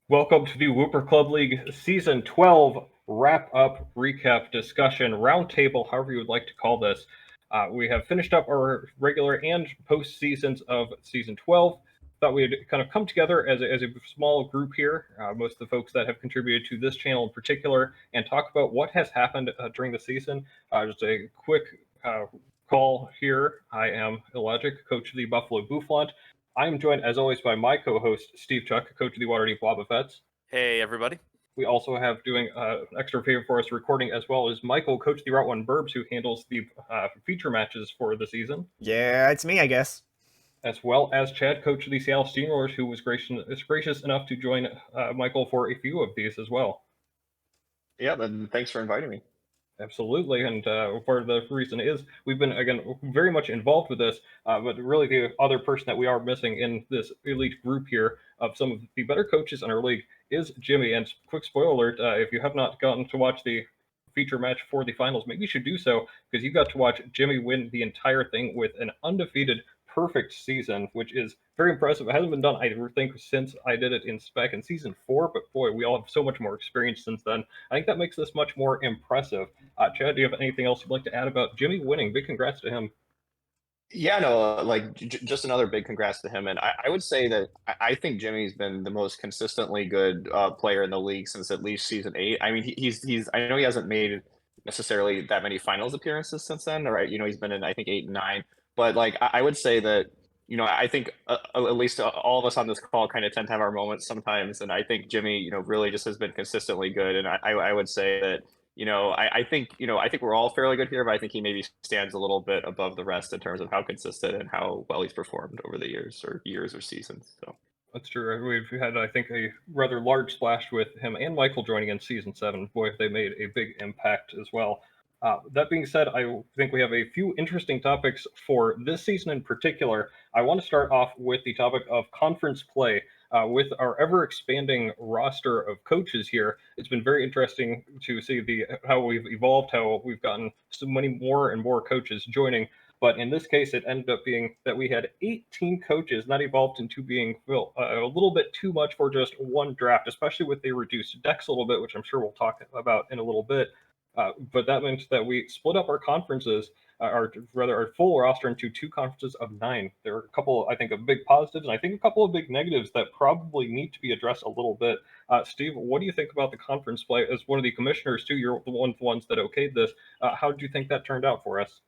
Welcome to the Whooper Club League Season 12 wrap-up recap discussion roundtable, however you would like to call this. We have finished up our regular and post seasons of Season 12. Thought we'd kind of come together as a small group here, most of the folks that have contributed to this channel in particular, and talk about what has happened during the season. Just a quick call here. I am Illogic, coach of the Buffalo Boufflant. I am joined, as always, by my co-host, Steve Chuck, coach of the Waterdeep Wobbuffets. Hey, everybody. We also have doing an extra favor for us recording, as well as Michael, coach of the Route 1 Burbs, who handles the feature matches for the season. Yeah, it's me, I guess. As well as Chad, coach of the Seattle Steamrollers, who was gracious enough to join Michael for a few of these as well. Yeah, then thanks for inviting me. Absolutely, and part of the reason is we've been, again, very much involved with this, but really the other person that we are missing in this elite group here of some of the better coaches in our league is Jimmy. And quick spoiler alert, if you have not gotten to watch the feature match for the finals, maybe you should do so, because you got to watch Jimmy win the entire thing with an undefeated perfect season, which is very impressive. It hasn't been done, I think, since I did it back in season 4, but boy, we all have so much more experience since then. I think that makes this much more impressive. Chad, do you have anything else you'd like to add about Jimmy winning? Big congrats to him. Yeah, no, just another big congrats to him. And I would say that I think Jimmy's been the most consistently good player in the league since at least season 8. I mean, he's I know he hasn't made necessarily that many finals appearances since then, or he's been in I think 8 and 9. But like I would say that I think at least all of us on this call kind of tend to have our moments sometimes, and I think Jimmy really just has been consistently good. And I would say that I think we're all fairly good here, but I think he maybe stands a little bit above the rest in terms of how consistent and how well he's performed over the years or seasons. So that's true. We've had, I think, a rather large splash with him and Michael joining in season 7. Boy, they made a big impact as well. That being said, I think we have a few interesting topics for this season in particular. I want to start off with the topic of conference play. With our ever-expanding roster of coaches here, it's been very interesting to see how we've evolved, how we've gotten so many more and more coaches joining. But in this case, it ended up being that we had 18 coaches, that evolved into being a little bit too much for just one draft, especially with the reduced decks a little bit, which I'm sure we'll talk about in a little bit. But that meant that we split up our conferences, our full roster into 2 conferences of 9. There are a couple, I think, of big positives, and I think a couple of big negatives that probably need to be addressed a little bit. Steve, what do you think about the conference play? As one of the commissioners, too, you're one of the ones that okayed this. How do you think that turned out for us?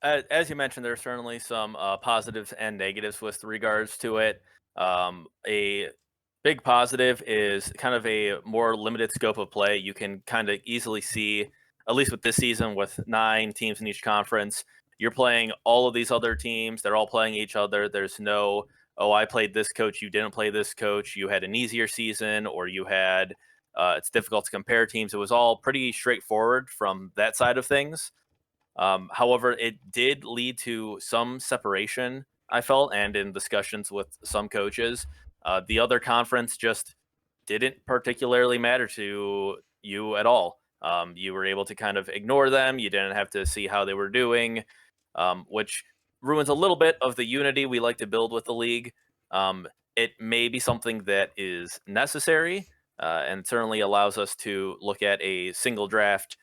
As you mentioned, there are certainly some positives and negatives with regards to it. A big positive is kind of a more limited scope of play. You can kind of easily see, at least with this season, with 9 teams in each conference, you're playing all of these other teams. They're all playing each other. There's no, oh, I played this coach, you didn't play this coach, you had an easier season, or you had, it's difficult to compare teams. It was all pretty straightforward from that side of things. However, it did lead to some separation, I felt, and in discussions with some coaches. The other conference just didn't particularly matter to you at all. You were able to kind of ignore them. You didn't have to see how they were doing, which ruins a little bit of the unity we like to build with the league. It may be something that is necessary, and certainly allows us to look at a single draft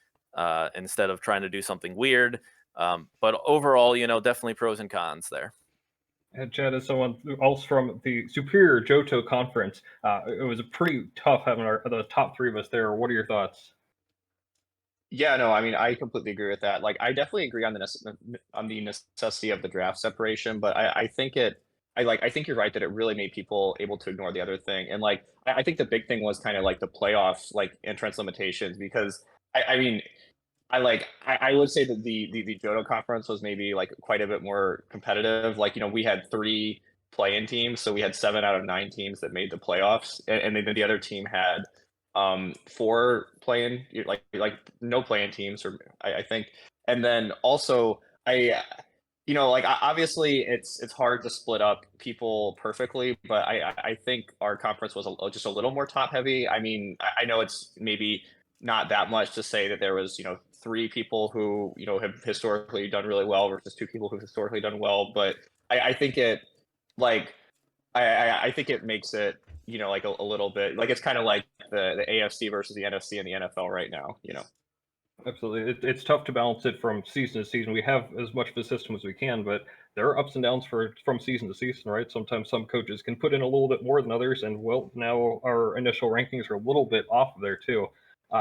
instead of trying to do something weird. But overall, definitely pros and cons there. And Chad, as someone else from the Superior Johto Conference, it was a pretty tough having the top 3 of us there. What are your thoughts? yeah, no, I mean I completely agree with that. Like I definitely agree on the necessity of the draft separation, but I think I think you're right that it really made people able to ignore the other thing. And like I think the big thing was kind of like the playoffs, like entrance limitations, because I mean I would say that the Johto conference was maybe like quite a bit more competitive. Like, we had 3 play-in teams, so we had 7 out of 9 teams that made the playoffs, and then the other team had 4 play-in, like no play-in teams, or I think. And then also obviously it's hard to split up people perfectly, but I think our conference was just a little more top heavy. I mean, I know it's maybe not that much to say that there was 3 people who have historically done really well versus 2 people who've historically done well, but I think it like I think it makes it like a little bit like it's kind of like the AFC versus the NFC in the NFL right now. Absolutely. It's tough to balance it from season to season. We have as much of a system as we can, but there are ups and downs from season to season, right? Sometimes some coaches can put in a little bit more than others, and well, now our initial rankings are a little bit off of there too.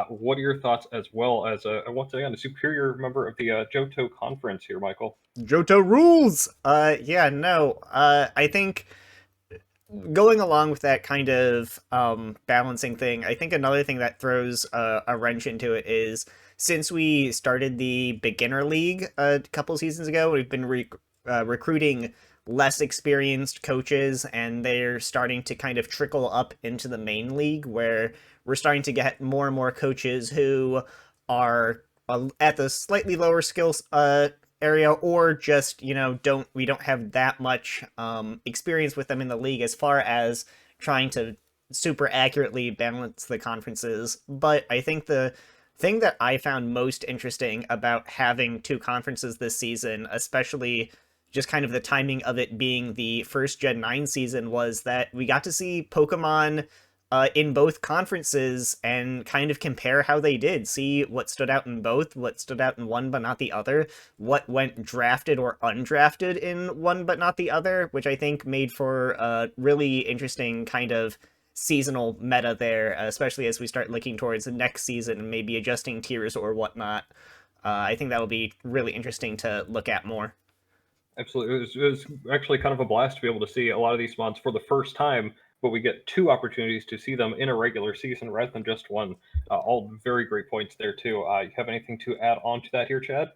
What are your thoughts as well as once again a superior member of the Johto Conference here, Michael? Johto rules. I think going along with that kind of balancing thing, I think another thing that throws a wrench into it is since we started the beginner league a couple seasons ago, we've been recruiting less experienced coaches, and they're starting to kind of trickle up into the main league where we're starting to get more and more coaches who are at the slightly lower skills area, or just we don't have that much experience with them in the league as far as trying to super accurately balance the conferences. But I think the thing that I found most interesting about having two conferences this season, especially just kind of the timing of it being the first Gen 9 season, was that we got to see Pokemon in both conferences and kind of compare how they did, see what stood out in both, what stood out in one but not the other, what went drafted or undrafted in one but not the other, which I think made for a really interesting kind of seasonal meta there, especially as we start looking towards the next season and maybe adjusting tiers or whatnot. I think that'll be really interesting to look at more. Absolutely. It was actually kind of a blast to be able to see a lot of these mods for the first time, but we get two opportunities to see them in a regular season rather than just one. All very great points there, too. You have anything to add on to that here, Chad?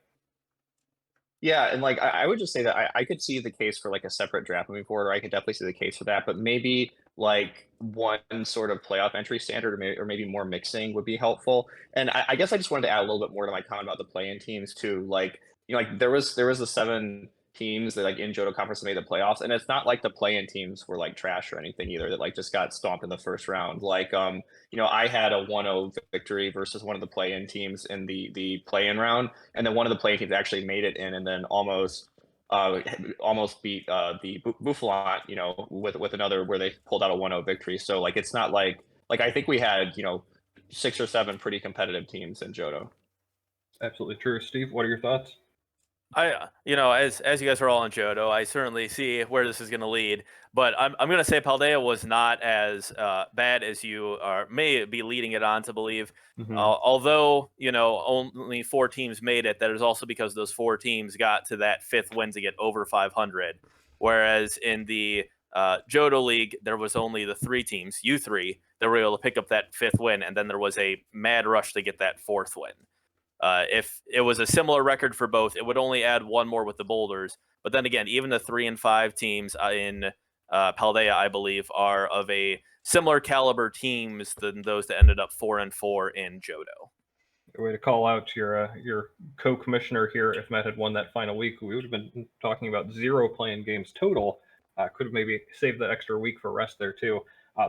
Yeah, and like I would just say that I could see the case for like a separate draft moving forward, or I could definitely see the case for that, but maybe like one sort of playoff entry standard, or maybe more mixing would be helpful. And I guess I just wanted to add a little bit more to my comment about the play-in teams too. Like like there was the 7 teams that like in Johto Conference made the playoffs, and it's not like the play-in teams were like trash or anything either that like just got stomped in the first round. Like I had a 1-0 victory versus one of the play-in teams in the play-in round, and then one of the play-in teams actually made it in, and then almost beat the Buffalon, with another where they pulled out a 1-0 victory. So like it's not like I think we had 6 or 7 pretty competitive teams in Johto. Absolutely true. Steve, what are your thoughts? As you guys are all on Johto, I certainly see where this is going to lead. But I'm going to say Paldea was not as bad as you may be leading it on to believe. Mm-hmm. Although only 4 teams made it, that is also because those 4 teams got to that 5th win to get over 500. Whereas in the Johto League, there was only the 3 teams, you 3, that were able to pick up that 5th win, and then there was a mad rush to get that 4th win. If it was a similar record for both, it would only add 1 more with the Boulders. But then again, even the 3 and 5 teams in Paldea, I believe, are of a similar caliber teams than those that ended up 4 and 4 in Johto. Way to call out your co-commissioner here. If Matt had won that final week, we would have been talking about 0 playing games total. Could have maybe saved that extra week for rest there too.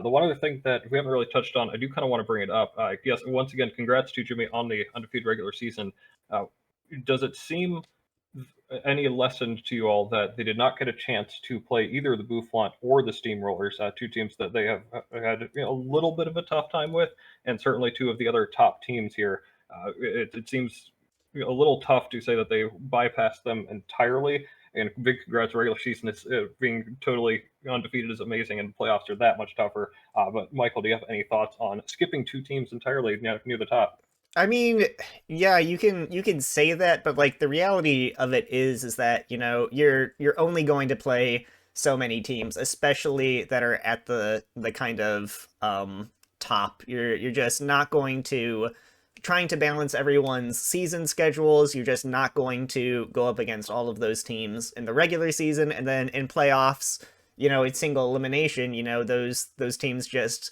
The one other thing that we haven't really touched on, I do kind of want to bring it up. Yes, once again, congrats to Jimmy on the undefeated regular season. Does it seem any lesson to you all that they did not get a chance to play either the Buffalon or the Steamrollers, 2 teams that they have had a little bit of a tough time with, and certainly 2 of the other top teams here? It seems a little tough to say that they bypassed them entirely. And big congrats, regular season. It's being totally undefeated is amazing, and playoffs are that much tougher. But Michael, do you have any thoughts on skipping 2 teams entirely near the top? I mean, yeah, you can say that, but like the reality of it is that you're only going to play so many teams, especially that are at the kind of top. You're just not going to trying to balance everyone's season schedules. You're just not going to go up against all of those teams in the regular season, and then in playoffs, it's single elimination. Those teams just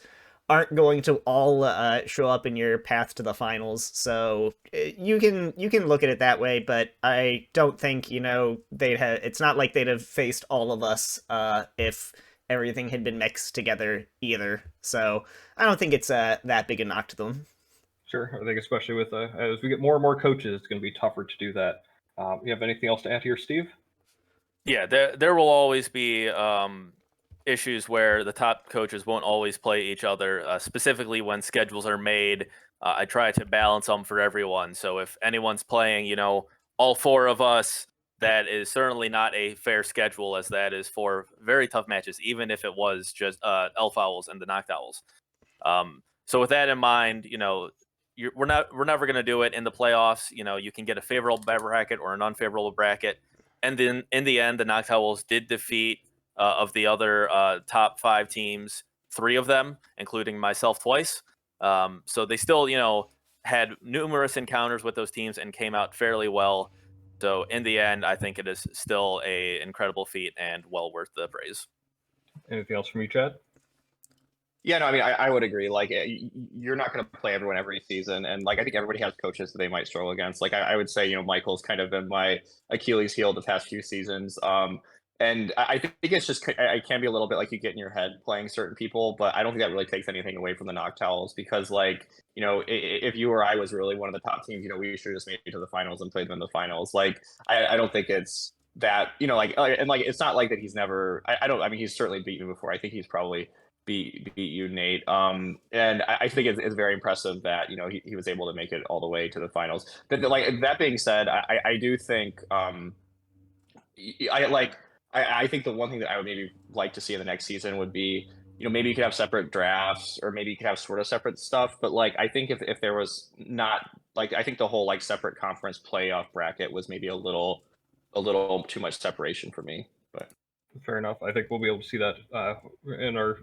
aren't going to all show up in your path to the finals. So you can look at it that way, but I don't think they'd have. It's not like they'd have faced all of us if everything had been mixed together either. So I don't think it's that big a knock to them. Sure. I think especially with as we get more and more coaches, it's going to be tougher to do that. You have anything else to add here, Steve? Yeah, there will always be issues where the top coaches won't always play each other, specifically when schedules are made. I try to balance them for everyone. So if anyone's playing, all four of us, that is certainly not a fair schedule, as that is four very tough matches, even if it was just Elf Owls and the Knocked Owls. So with that in mind, we're never going to do it in the playoffs. You can get a favorable bracket or an unfavorable bracket, and then in the end, the Knocked Owls did defeat of the other top 5 teams, 3 of them, including myself twice. So they still, had numerous encounters with those teams and came out fairly well. So in the end, I think it is still a incredible feat and well worth the praise. Anything else from you, Chad? Yeah, no, I mean, I would agree. Like, you're not going to play everyone every season, and like, I think everybody has coaches that they might struggle against. Like, I would say, Michael's kind of been my Achilles heel the past few seasons. And I think it's just I can be a little bit like you get in your head playing certain people, but I don't think that really takes anything away from the Noctowls because, like, if you or I was really one of the top teams, we should have just made it to the finals and played them in the finals. Like, I don't think it's that, and like it's not like that he's never. I mean, he's certainly beaten me before. I think he's probably beat you, Nate. And I think it's very impressive that he was able to make it all the way to the finals. But like that being said, I do think I think the one thing that I would maybe like to see in the next season would be maybe you could have separate drafts or maybe you could have sort of separate stuff. But like I think if there was not like I think the whole like separate conference playoff bracket was maybe a little too much separation for me. But fair enough. I think we'll be able to see that in our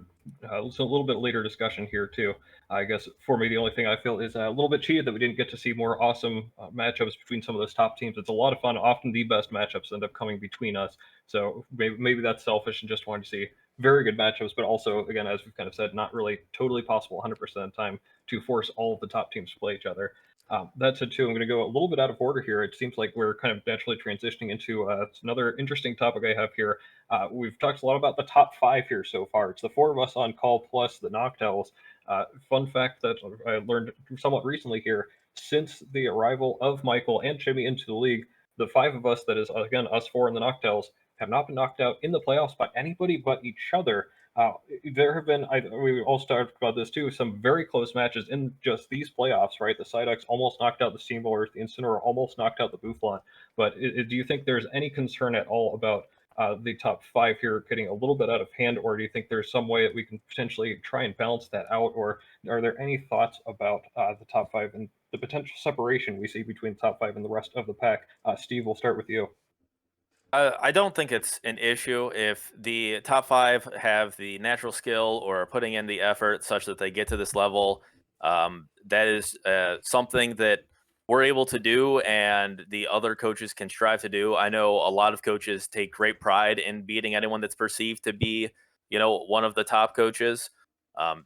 a little bit later discussion here too. I guess for me, the only thing I feel is a little bit cheated that we didn't get to see more awesome matchups between some of those top teams. It's a lot of fun. Often the best matchups end up coming between us. So maybe that's selfish and just wanting to see very good matchups, but also, again, as we've kind of said, not really totally possible 100% of the time to force all of the top teams to play each other. That said, too, I'm going to go a little bit out of order here. It seems like we're kind of naturally transitioning into another interesting topic I have here. We've talked a lot about the top 5 here so far. It's the 4 of us on call plus the Noctowls. Fun fact that I learned somewhat recently here, since the arrival of Michael and Jimmy into the league, the 5 of us, that is, again, us 4 and the Noctowls, have not been knocked out in the playoffs by anybody but each other. There have been, we all talked about this too, some very close matches in just these playoffs, right? The Psyducks almost knocked out the Steamrollers, the Incineroar almost knocked out the Bufflon. But do you think there's any concern at all about the top 5 here getting a little bit out of hand, or do you think there's some way that we can potentially try and balance that out, or are there any thoughts about the top 5 and the potential separation we see between the top 5 and the rest of the pack? Steve, we'll start with you. I don't think it's an issue if the top 5 have the natural skill or are putting in the effort such that they get to this level. That is something that we're able to do and the other coaches can strive to do. I know a lot of coaches take great pride in beating anyone that's perceived to be, one of the top coaches.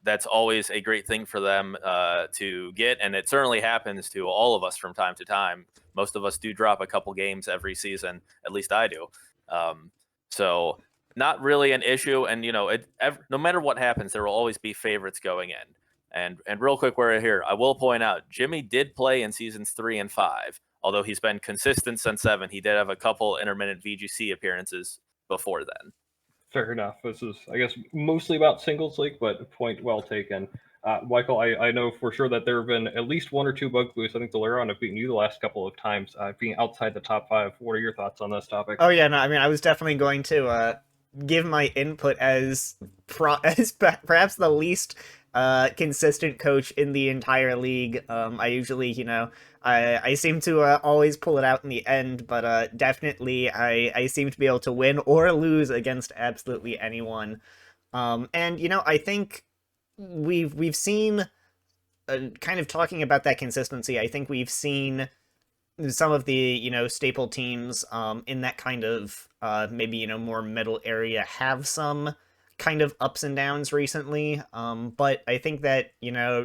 That's always a great thing for them to get, and it certainly happens to all of us from time to time. Most of us do drop a couple games every season, at least I do. So not really an issue, and no matter what happens, there will always be favorites going in. And real quick, we're here. I will point out Jimmy did play in seasons 3 and 5, although he's been consistent since 7. He did have a couple intermittent VGC appearances before then. Fair enough. This is, I guess, mostly about singles league, but point well taken. Michael, I know for sure that there have been at least 1 or 2 bug boosts. I think the Laron have beaten you the last couple of times, being outside the top 5. What are your thoughts on this topic? Oh yeah, no, I mean, I was definitely going to give my input as perhaps the least consistent coach in the entire league. I usually, I seem to always pull it out in the end, but definitely I seem to be able to win or lose against absolutely anyone. And I think we've seen kind of talking about that consistency. I think we've seen some of the staple teams in that kind of maybe more middle area have some kind of ups and downs recently, but I think that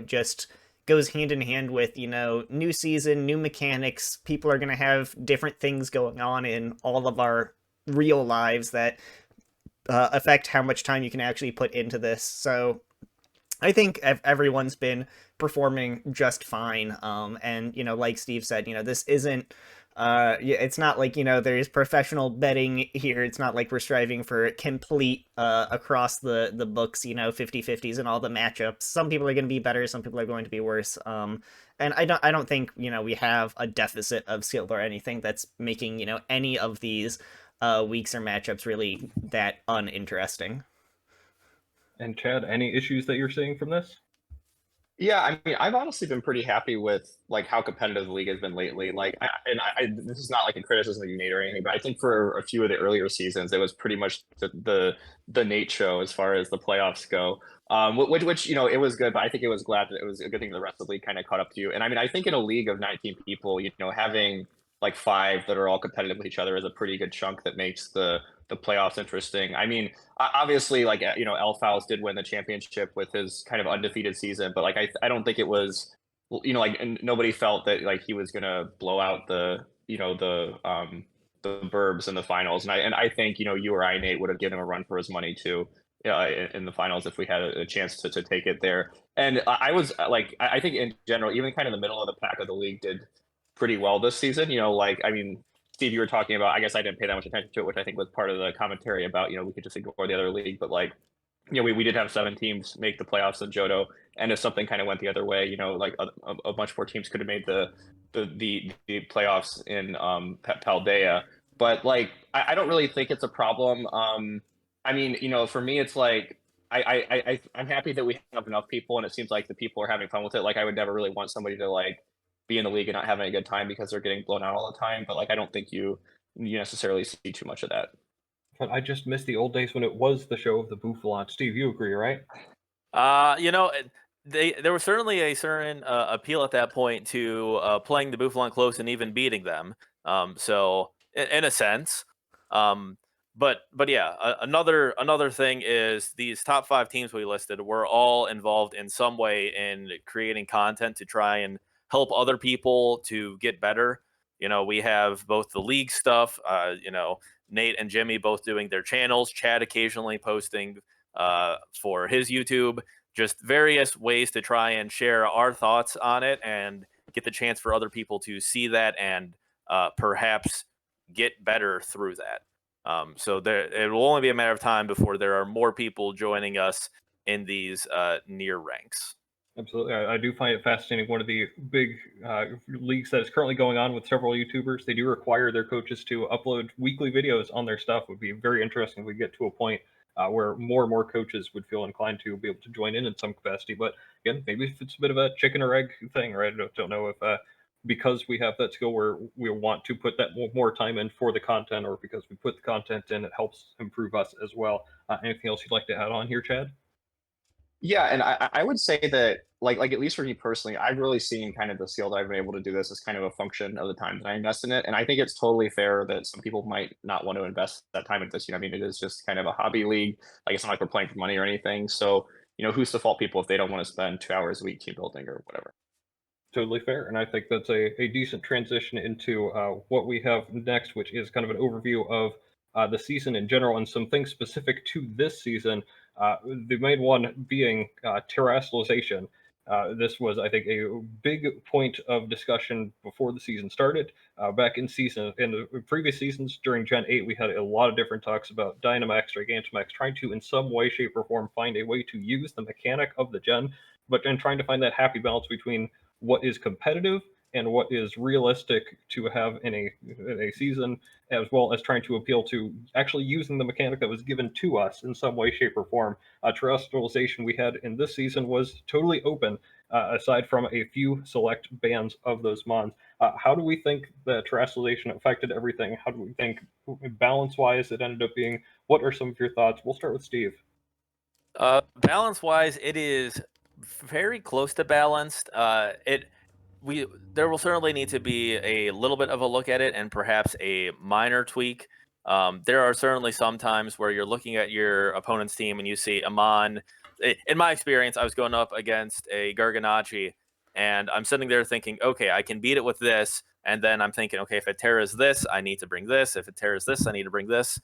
just goes hand in hand with new season, new mechanics. People are going to have different things going on in all of our real lives that affect how much time you can actually put into this. So I think everyone's been performing just fine. And, like Steve said, this isn't Yeah, it's not like, there's professional betting here. It's not like we're striving for complete across the books, 50-50s and all the matchups. Some people are going to be better, some people are going to be worse. And I don't think, we have a deficit of skill or anything that's making, any of these weeks or matchups really that uninteresting. And Chad, any issues that you're seeing from this? Yeah, I mean, I've honestly been pretty happy with like how competitive the league has been lately. Like, this is not like a criticism that you made or anything, but I think for a few of the earlier seasons, it was pretty much the Nate show as far as the playoffs go. Which it was good, but I think it was glad that it was a good thing the rest of the league kind of caught up to you. And I mean, I think in a league of 19 people, having like five that are all competitive with each other is a pretty good chunk that makes the playoffs interesting. I mean, obviously, like L Fouls did win the championship with his kind of undefeated season, but like I don't think it was, like nobody felt that like he was gonna blow out the Burbs in the finals, and I think you or I, Nate, would have given him a run for his money too. In the finals, if we had a chance to take it there, and I was like, I think in general, even kind of the middle of the pack of the league did pretty well this season. Like I mean, Steve, you were talking about, I guess I didn't pay that much attention to it, which I think was part of the commentary about, we could just ignore the other league, but like, we did have 7 teams make the playoffs in Johto. And if something kind of went the other way, like a bunch more teams could have made the playoffs in Paldea. But like, I don't really think it's a problem. I mean, for me, it's like, I'm happy that we have enough people, and it seems like the people are having fun with it. Like, I would never really want somebody to like be in the league and not having a good time because they're getting blown out all the time. But like, I don't think you necessarily see too much of that. But I just miss the old days when it was the show of the Buffalon. Steve, you agree, right? There was certainly a certain appeal at that point to playing the Buffalon close and even beating them. So in a sense, but yeah, another thing is these top 5 teams we listed were all involved in some way in creating content to try and help other people to get better. We have both the league stuff. Nate and Jimmy both doing their channels. Chad occasionally posting for his YouTube. Just various ways to try and share our thoughts on it and get the chance for other people to see that and perhaps get better through that. So it will only be a matter of time before there are more people joining us in these near ranks. Absolutely. I do find it fascinating. One of the big leagues that is currently going on with several YouTubers, they do require their coaches to upload weekly videos on their stuff. It would be very interesting if we get to a point where more and more coaches would feel inclined to be able to join in some capacity. But again, maybe it's a bit of a chicken or egg thing, right? I don't know if because we have that skill where we want to put that more time in for the content, or because we put the content in, it helps improve us as well. Anything else you'd like to add on here, Chad? Yeah, and I would say that like at least for me personally, I've really seen kind of the skill that I've been able to do this as kind of a function of the time that I invest in it. And I think it's totally fair that some people might not want to invest that time into this. I mean, it is just kind of a hobby league. Like, it's not like we're playing for money or anything. So, who's to fault people if they don't want to spend 2 hours a week team building or whatever? Totally fair. And I think that's a decent transition into what we have next, which is kind of an overview of the season in general and some things specific to this season. The main one being terrestrialization. This was, I think, a big point of discussion before the season started. Back in the previous seasons during Gen 8, we had a lot of different talks about Dynamax, Gigantamax, trying to, in some way, shape, or form, find a way to use the mechanic of the gen, but then trying to find that happy balance between what is competitive and what is realistic to have in a season, as well as trying to appeal to actually using the mechanic that was given to us in some way, shape, or form. Terrestrialization we had in this season was totally open, aside from a few select bans of those mons. How do we think the terrestrialization affected everything? How do we think balance-wise it ended up being? What are some of your thoughts? We'll start with Steve. Balance-wise, it is very close to balanced. There will certainly need to be a little bit of a look at it and perhaps a minor tweak. There are certainly some times where you're looking at your opponent's team and you see Amon. In my experience, I was going up against a Garganachi, and I'm sitting there thinking, okay, I can beat it with this. And then I'm thinking, okay, if it tears this, I need to bring this. If it tears this, I need to bring this.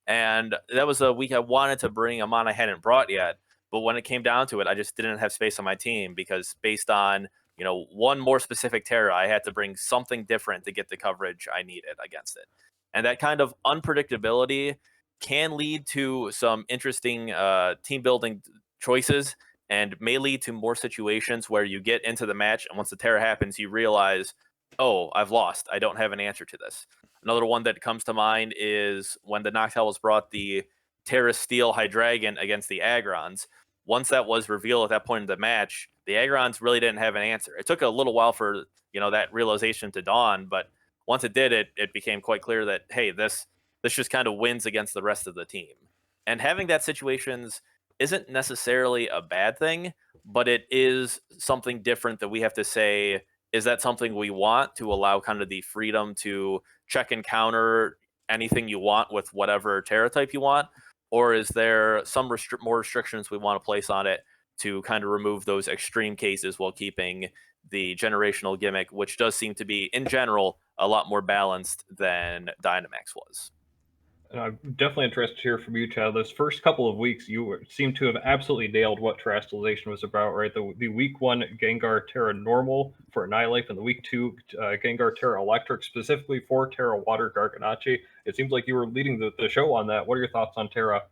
And that was a week I wanted to bring Amon I hadn't brought yet. But when it came down to it, I just didn't have space on my team because based on one more specific Terra, I had to bring something different to get the coverage I needed against it. And that kind of unpredictability can lead to some interesting team building choices, and may lead to more situations where you get into the match, and once the Terra happens, you realize, oh, I've lost. I don't have an answer to this. Another one that comes to mind is when the Noctowls brought the Terra Steel Hydragon against the Agrons. Once that was revealed at that point in the match, the Agrons really didn't have an answer. It took a little while for that realization to dawn, but once it did, it became quite clear that, hey, this just kind of wins against the rest of the team. And having that situations isn't necessarily a bad thing, but it is something different that we have to say, is that something we want to allow kind of the freedom to check and counter anything you want with whatever Terra type you want? Or is there some more restrictions we want to place on it to kind of remove those extreme cases while keeping the generational gimmick, which does seem to be, in general, a lot more balanced than Dynamax was? And I'm definitely interested to hear from you, Chad. Those first couple of weeks, you seem to have absolutely nailed what Terastallization was about, right? The week 1 Gengar Terra Normal for Annihilate, and the week 2 Gengar Terra Electric, specifically for Terra Water Garganachi. It seems like you were leading the show on that. What are your thoughts on Terra?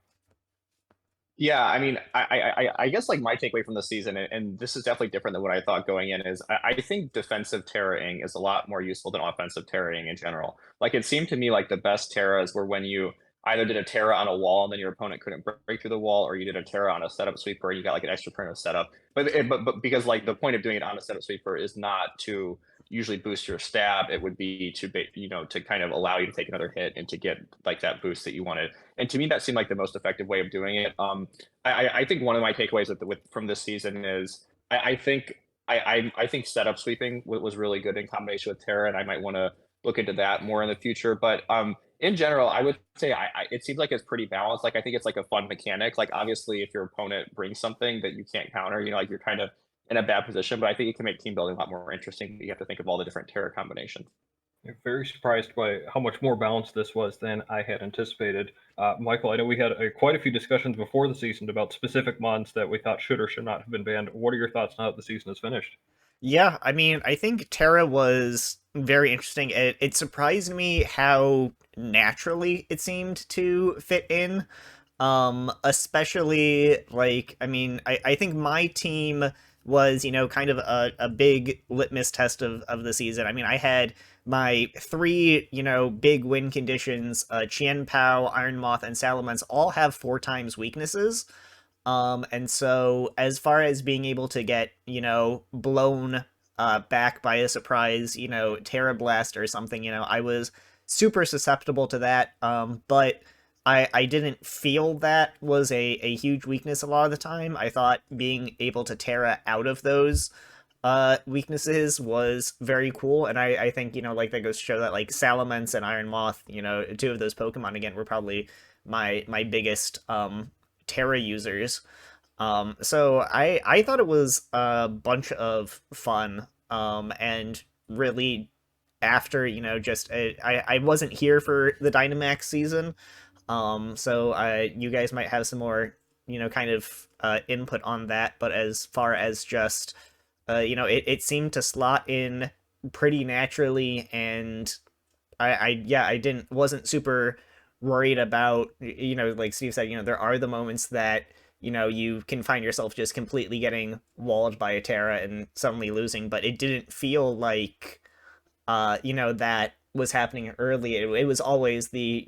Yeah, I mean, I guess like my takeaway from the season, and this is definitely different than what I thought going in, is I think defensive terraing is a lot more useful than offensive terraing in general. Like it seemed to me like the best terras were when you either did a terra on a wall and then your opponent couldn't break through the wall, or you did a terra on a setup sweeper and you got like an extra turn of setup. But because like the point of doing it on a setup sweeper is not to usually boost your stab, it would be to to kind of allow you to take another hit and to get like that boost that you wanted. And to me, that seemed like the most effective way of doing it. I think one of my takeaways from this season is I think I think setup sweeping was really good in combination with Terra, and I might want to look into that more in the future. But in general, I would say it seems like it's pretty balanced. Like I think it's like a fun mechanic. Like obviously, if your opponent brings something that you can't counter, like you're kind of in a bad position. But I think it can make team building a lot more interesting. You have to think of all the different Terra combinations. I'm very surprised by how much more balanced this was than I had anticipated. Michael, I know we had quite a few discussions before the season about specific mons that we thought should or should not have been banned. What are your thoughts now that the season is finished? Yeah, I mean, I think Terra was very interesting. It surprised me how naturally it seemed to fit in. Especially like, I mean, I think my team was, kind of a big litmus test of the season. I mean, I had my 3, big win conditions, Chien Pao, Iron Moth, and Salamence all have 4 times weaknesses. And so as far as being able to get, blown back by a surprise, Terra Blast or something, I was super susceptible to that. But I didn't feel that was a huge weakness a lot of the time. I thought being able to Terra out of those weaknesses was very cool, and I think, like that goes to show that like Salamence and Iron Moth, 2 of those Pokemon again were probably my biggest Terra users. So I thought it was a bunch of fun, and really after, just I wasn't here for the Dynamax season, so you guys might have some more, kind of input on that, but as far as just, it seemed to slot in pretty naturally, and I wasn't super worried about, like Steve said, there are the moments that, you can find yourself just completely getting walled by a Terra and suddenly losing, but it didn't feel like, that was happening early. It was always the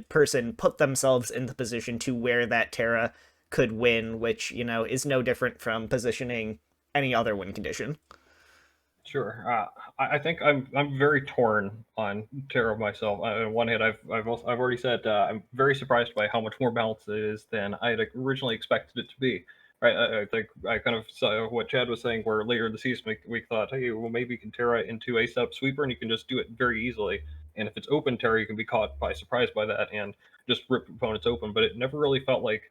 person put themselves in the position to where that Terra could win, which, is no different from positioning any other win condition. Sure. I think I'm very torn on Terra myself. On one hand, I've already said I'm very surprised by how much more balanced it is than I had originally expected it to be. Right. I think I kind of saw what Chad was saying, where later in the season we thought, hey, well maybe you can Terra into a sub sweeper and you can just do it very easily. And if it's open Terra, you can be caught by surprise by that and just rip opponents open. But it never really felt like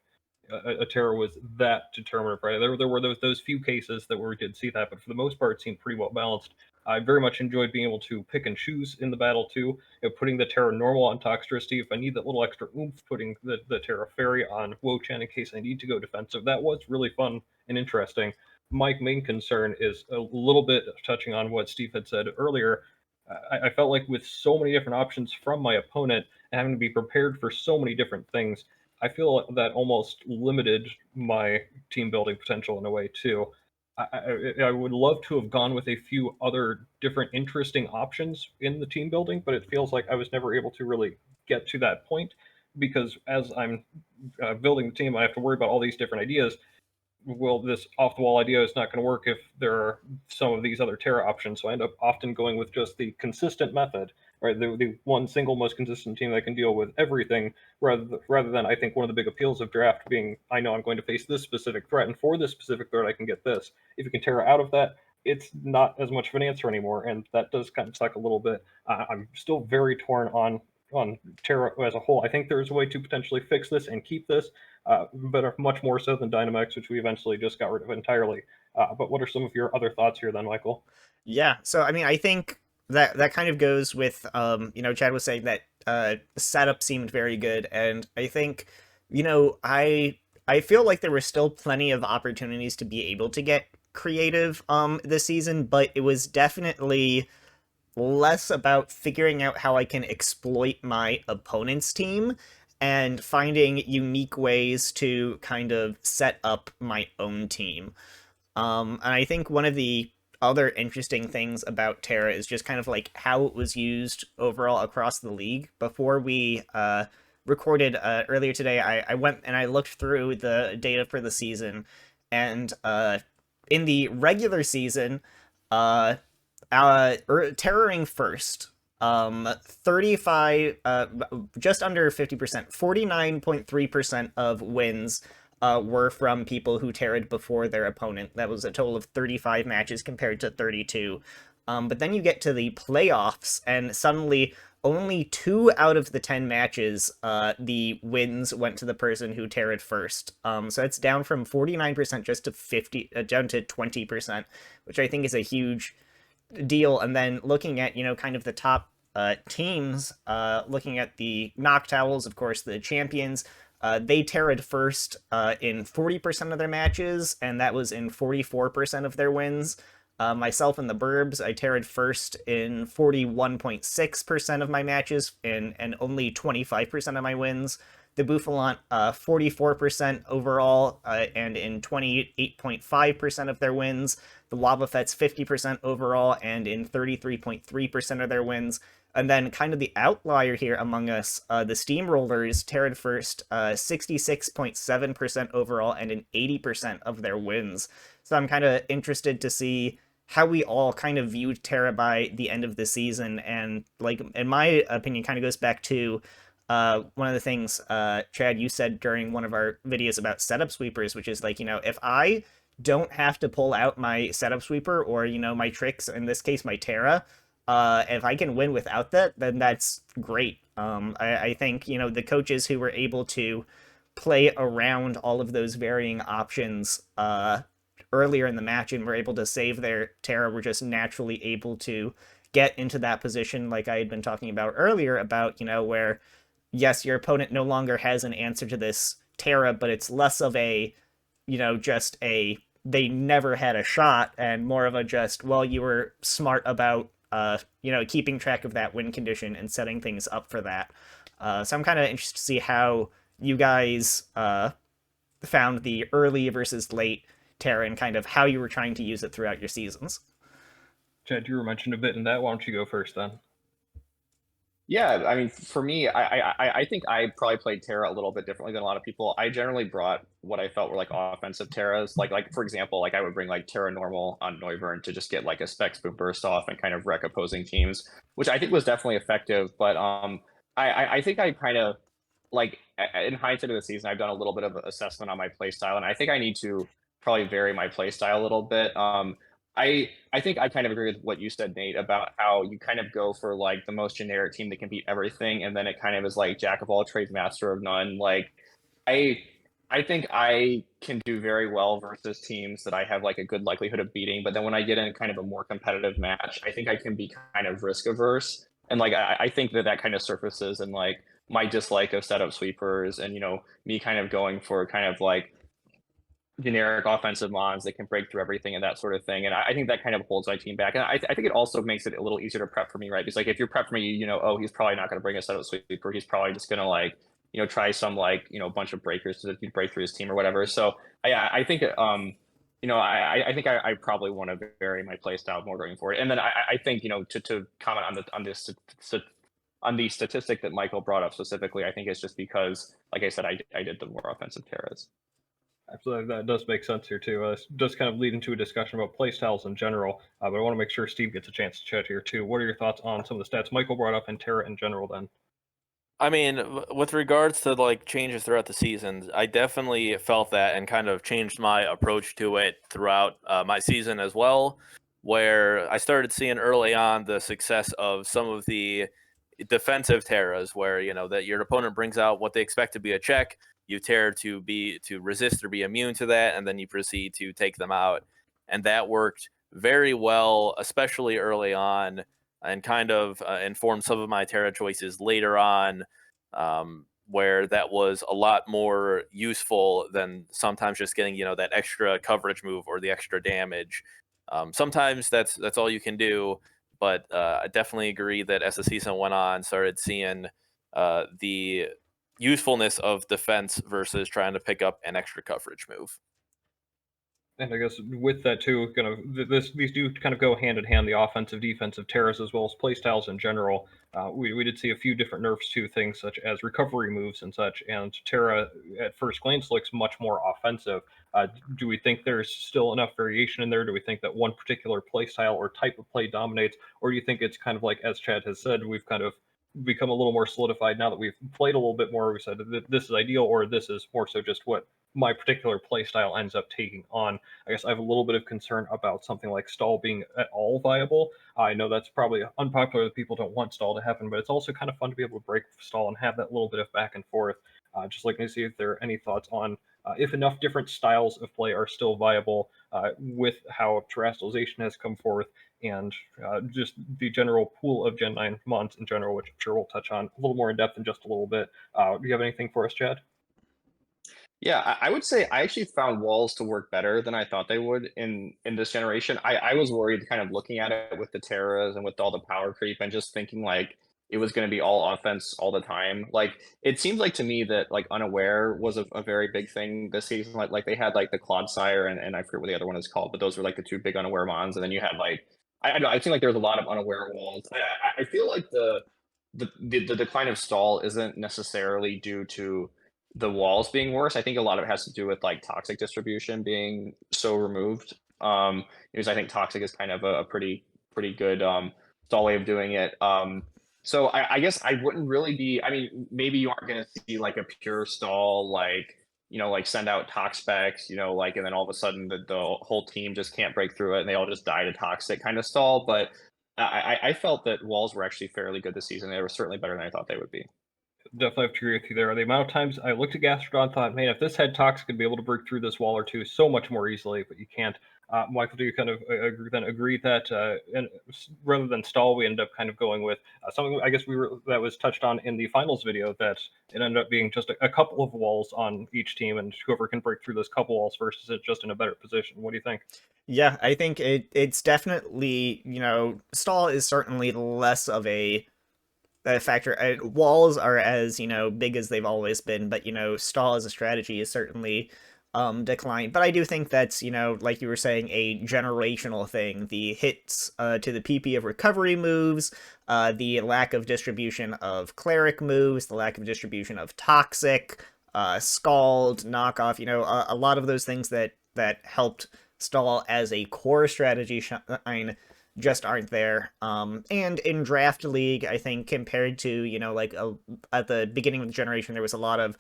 a Terra was that determinative, right? There were those few cases that where we did see that, but for the most part, it seemed pretty well balanced. I very much enjoyed being able to pick and choose in the battle too. Putting the Terra normal on Toxtricity, if I need that little extra oomph, putting the Terra Fairy on Wo-Chan in case I need to go defensive. That was really fun and interesting. My main concern is a little bit touching on what Steve had said earlier. I felt like with so many different options from my opponent and having to be prepared for so many different things, I feel that almost limited my team building potential in a way too. I would love to have gone with a few other different interesting options in the team building, but it feels like I was never able to really get to that point because as I'm building the team, I have to worry about all these different ideas. Well, this off the wall idea is not going to work if there are some of these other Terra options. So I end up often going with just the consistent method, right? The one single most consistent team that can deal with everything, rather than I think one of the big appeals of draft being I know I'm going to face this specific threat, and for this specific threat I can get this. If you can Terra out of that, it's not as much of an answer anymore, and that does kind of suck a little bit. I'm still very torn on Terra as a whole. I think there is a way to potentially fix this and keep this, but much more so than Dynamax, which we eventually just got rid of entirely. But what are some of your other thoughts here then, Michael? Yeah, so I mean, I think that kind of goes with Chad was saying that setup seemed very good, and I think I feel like there were still plenty of opportunities to be able to get creative this season, but it was definitely less about figuring out how I can exploit my opponent's team and finding unique ways to kind of set up my own team. And I think one of the other interesting things about Terra is just kind of like how it was used overall across the league. Before we recorded earlier today, I went and I looked through the data for the season, and in the regular season, Terroring first, 35, just under 50%, 49.3% of wins were from people who terrored before their opponent. That was a total of 35 matches compared to 32. But then you get to the playoffs, and suddenly only 2 out of the 10 matches, the wins went to the person who terrored first. So it's down from 49% just to down to 20%, which I think is a huge deal. And then looking at kind of the top teams, looking at the Noctowls, of course, the champions, they terrored first in 40% of their matches, and that was in 44% of their wins. Myself and the Burbs, I terrored first in 41.6% of my matches and only 25% of my wins. The Bouffalant, 44% overall, and in 28.5% of their wins. The Wobbuffets, 50% overall, and in 33.3% of their wins. And then kind of the outlier here among us, the Steamrollers terrored first, 66.7% overall, and in 80% of their wins. So I'm kind of interested to see how we all kind of viewed Terra by the end of the season. And, like, in my opinion, kind of goes back to one of the things, Chad, you said during one of our videos about setup sweepers, which is like, if I don't have to pull out my setup sweeper or, my tricks, in this case, my Terra, if I can win without that, then that's great. I think, the coaches who were able to play around all of those varying options earlier in the match and were able to save their Terra were just naturally able to get into that position like I had been talking about earlier about, where yes, your opponent no longer has an answer to this Terra, but it's less of a, just a, they never had a shot, and more of a just, well, you were smart about, keeping track of that win condition and setting things up for that. So I'm kind of interested to see how you guys found the early versus late Terra and kind of how you were trying to use it throughout your seasons. Chad, you were mentioned a bit in that. Why don't you go first then? Yeah, I mean, for me, I think I probably played Terra a little bit differently than a lot of people. I generally brought what I felt were like offensive Terras. Like for example, like I would bring like Terra Normal on Noivern to just get like a Spec Spoon Burst off and kind of wreck opposing teams, which I think was definitely effective. But I think I kind of like in hindsight of the season, I've done a little bit of assessment on my play style, and I think I need to probably vary my play style a little bit. I think I kind of agree with what you said, Nate, about how you kind of go for like the most generic team that can beat everything, and then it kind of is like jack of all trades, master of none. Like I I think I can do very well versus teams that I have like a good likelihood of beating, but then when I get in kind of a more competitive match, I think I can be kind of risk averse, and like I think that that kind of surfaces in like my dislike of setup sweepers, and me kind of going for kind of like generic offensive mons that can break through everything and that sort of thing. And I think that kind of holds my team back. And I think it also makes it a little easier to prep for me, right? Because like if you're prep for me, oh, he's probably not going to bring a set of sweep, or he's probably just going to like, try some like, bunch of breakers to break through his team or whatever. So I think, I think I probably want to vary my play style more going forward. And then I think, to comment on the statistic that Michael brought up specifically, I think it's just because, like I said, I did the more offensive terras. Absolutely, that does make sense here too. Just kind of lead into a discussion about playstyles in general, but I want to make sure Steve gets a chance to chat here too. What are your thoughts on some of the stats Michael brought up and Terra in general then? I mean, with regards to like changes throughout the seasons, I definitely felt that and kind of changed my approach to it throughout my season as well, where I started seeing early on the success of some of the defensive terras, where that your opponent brings out what they expect to be a check, you tear to resist or be immune to that, and then you proceed to take them out, and that worked very well, especially early on, and kind of informed some of my Terra choices later on, where that was a lot more useful than sometimes just getting that extra coverage move or the extra damage. Sometimes that's all you can do, but I definitely agree that as the season went on, started seeing the usefulness of defense versus trying to pick up an extra coverage move. And I guess with that too, kind of these do kind of go hand in hand, the offensive, defensive terras as well as playstyles in general. We did see a few different nerfs to things such as recovery moves and such, and Terra at first glance looks much more offensive. Do we think there's still enough variation in there? Do we think that one particular playstyle or type of play dominates, or do you think it's kind of like, as Chad has said, we've kind of become a little more solidified now that we've played a little bit more? We said that this is ideal, or this is more so just what my particular playstyle ends up taking on. I guess I have a little bit of concern about something like stall being at all viable. I know that's probably unpopular that people don't want stall to happen, but it's also kind of fun to be able to break stall and have that little bit of back and forth. Just looking to see if there are any thoughts on if enough different styles of play are still viable with how terrestrialization has come forth and just the general pool of Gen 9 mons in general, which I'm sure we'll touch on a little more in depth in just a little bit. Do you have anything for us, Chad? Yeah, I would say I actually found walls to work better than I thought they would in this generation. I was worried kind of looking at it with the Terras and with all the power creep and just thinking like it was going to be all offense all the time. Like it seems like to me that like unaware was a very big thing this season. Like they had like the Clodsire and I forget what the other one is called, but those were like the two big unaware mons. And then you had like I don't know, I think like there was a lot of unaware walls. I feel like the decline of stall isn't necessarily due to the walls being worse. I think a lot of it has to do with like toxic distribution being so removed. Because I think toxic is kind of a pretty good stall way of doing it. So I guess I wouldn't really be. I mean, maybe you aren't going to see like a pure stall, like like send out tox specs, like, and then all of a sudden the whole team just can't break through it and they all just die to toxic kind of stall. But I felt that walls were actually fairly good this season. They were certainly better than I thought they would be. Definitely have to agree with you there. The amount of times I looked at Gastrodon, thought, man, if this had Tox, could be able to break through this wall or two so much more easily, but you can't. Michael, do you kind of agree that, and rather than stall, we ended up kind of going with something I guess that was touched on in the finals video, that it ended up being just a couple of walls on each team, and whoever can break through those couple walls first is just in a better position. What do you think? Yeah, I think it's definitely, stall is certainly less of a factor. Walls are as, big as they've always been, but, stall as a strategy is certainly declined. But I do think that's, like you were saying, a generational thing. The hits to the PP of recovery moves, the lack of distribution of cleric moves, the lack of distribution of toxic, scald, knockoff, a lot of those things that helped stall as a core strategy shine just aren't there. And in Draft League, I think compared to, at the beginning of the generation, there was a lot of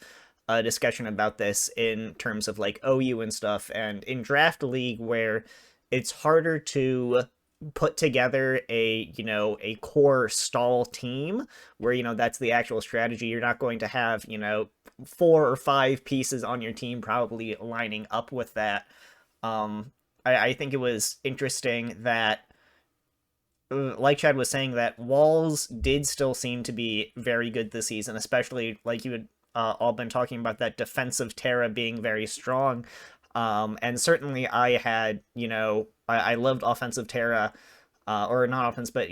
discussion about this in terms of like OU and stuff. And in Draft League, where it's harder to put together a core stall team where, that's the actual strategy, you're not going to have, 4 or 5 pieces on your team probably lining up with that. I think it was interesting that, like Chad was saying, that walls did still seem to be very good this season, especially like you had all been talking about that defensive Terra being very strong. And certainly I had, I loved offensive Terra, or not offense, but,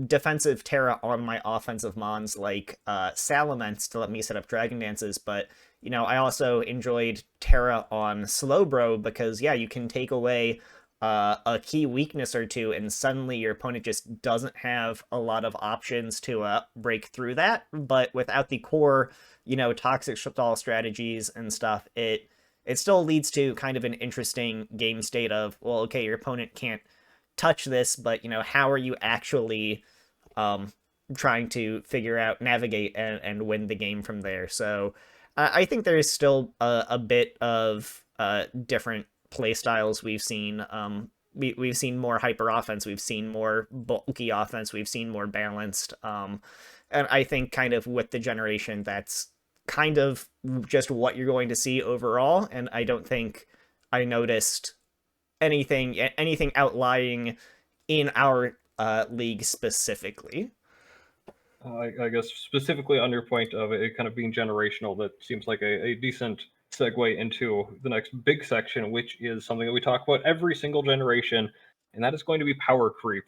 defensive Terra on my offensive mons like Salamence to let me set up Dragon Dances. But, I also enjoyed Terra on Slowbro because, yeah, you can take away a key weakness or two, and suddenly your opponent just doesn't have a lot of options to break through that. But without the core, toxic stall strategies and stuff, it still leads to kind of an interesting game state of, well, okay, your opponent can't touch this, but how are you actually trying to figure out, navigate, and win the game from there? So I think there is still a bit of different play styles we've seen. We've seen more hyper offense, we've seen more bulky offense, we've seen more balanced. And I think kind of with the generation, that's kind of just what you're going to see overall. And I don't think I noticed anything outlying in our league specifically. I guess specifically on your point of it kind of being generational, that seems like a decent segue into the next big section, which is something that we talk about every single generation, and that is going to be power creep.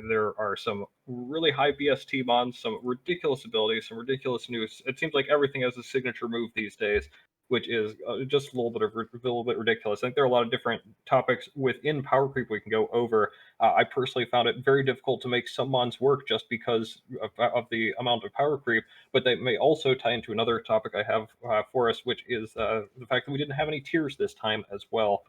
There are some really high BST mons, some ridiculous abilities, some ridiculous news. It seems like everything has a signature move these days, which is just a little bit ridiculous. I think there are a lot of different topics within power creep we can go over. I personally found it very difficult to make some mons work just because of the amount of power creep, but they may also tie into another topic I have for us, which is the fact that we didn't have any tiers this time as well.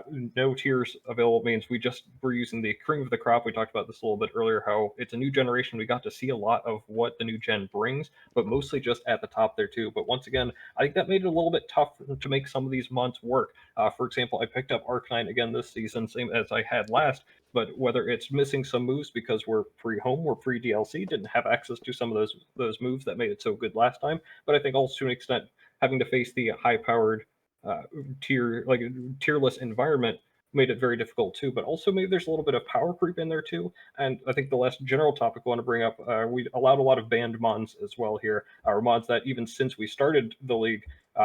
No tiers available means we're using the cream of the crop. We talked about this a little bit earlier, how it's a new generation. We got to see a lot of what the new gen brings, but mostly just at the top there too. But once again, I think that made it a little bit tough to make some of these months work. For example, I picked up Arcanine again this season, same as I had last, but whether it's missing some moves because we're pre-home, we're pre-DLC, didn't have access to some of those moves that made it so good last time, but I think also to an extent having to face the high-powered uh, tierless environment made it very difficult too. But also maybe there's a little bit of power creep in there too. And I think the last general topic I want to bring up, we allowed a lot of banned mons as well here, or mons that even since we started the league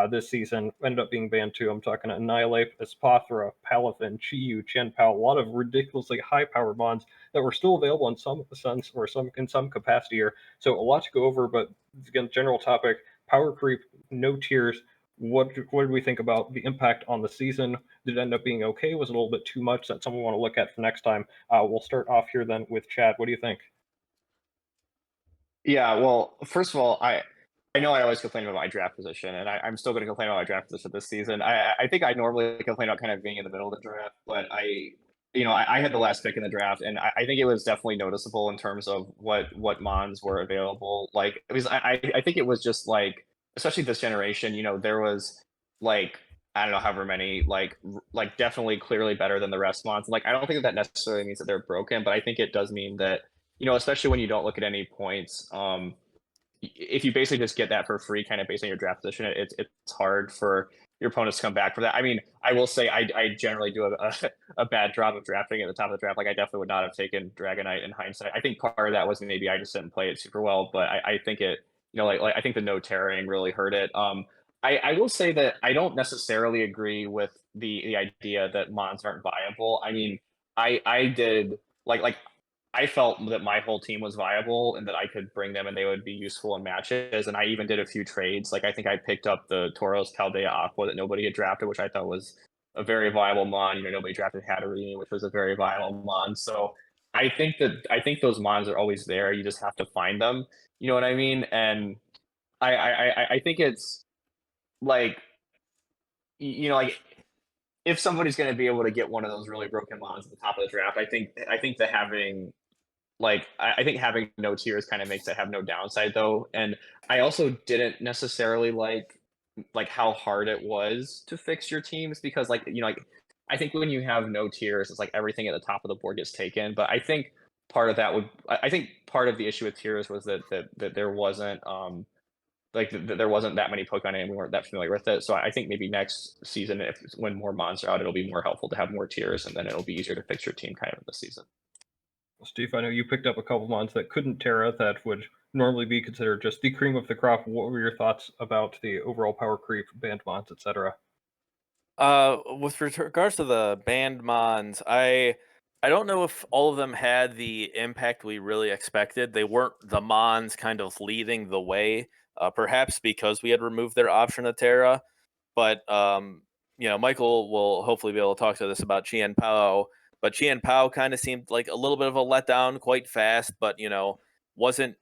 this season ended up being banned too. I'm talking Annihilate, Espathra, Palafin, Chiyu, Chien-Pao, a lot of ridiculously high-powered mons that were still available in some sense or in some capacity here. So a lot to go over, but again, general topic: power creep, no tiers. What did we think about the impact on the season? Did it end up being okay? Was it a little bit too much? That's something we want to look at for next time. We'll start off here then with Chad. What do you think? Yeah, well, first of all, I know I always complain about my draft position, and I'm still going to complain about my draft position this season. I think I normally complain about kind of being in the middle of the draft, but I had the last pick in the draft, and I think it was definitely noticeable in terms of what mons were available. Like, it was, I think it was just like, especially this generation, there was like, I don't know, however many, like definitely clearly better than the rest mons. Like, I don't think that necessarily means that they're broken, but I think it does mean that, especially when you don't look at any points, if you basically just get that for free, kind of based on your draft position, it's hard for your opponents to come back for that. I mean, I will say I generally do a bad job of drafting at the top of the draft. Like, I definitely would not have taken Dragonite in hindsight. I think part of that was maybe I just didn't play it super well, but I think it, like I think the no tearing really hurt it. I will say that I don't necessarily agree with the idea that mons aren't viable. I mean, I did like I felt that my whole team was viable and that I could bring them and they would be useful in matches. And I even did a few trades. Like, I think I picked up the Tauros Paldea Aqua that nobody had drafted, which I thought was a very viable mon. Nobody drafted Hatterene, which was a very viable mon. So I think those mons are always there. You just have to find them. You know what I mean? And I think it's like, like, if somebody's going to be able to get one of those really broken mons at the top of the draft, I think that having I think having no tiers kind of makes it have no downside though. And I also didn't necessarily like how hard it was to fix your teams because like I think when you have no tiers, it's like everything at the top of the board gets taken. But I think part of that I think part of the issue with tiers was that there wasn't there wasn't that many Pokemon and we weren't that familiar with it. So I think maybe next season, when more mons are out, it'll be more helpful to have more tiers, and then it'll be easier to fix your team kind of in the season. Steve, I know you picked up a couple mons that couldn't Terra that would normally be considered just the cream of the crop. What were your thoughts about the overall power creep, banned mons, etc.? With regards to the banned mons, I don't know if all of them had the impact we really expected. They weren't the mons kind of leading the way, perhaps because we had removed their option of Terra. But Michael will hopefully be able to talk to this about Chien Pao. But Chien Pao kind of seemed like a little bit of a letdown, quite fast, but wasn't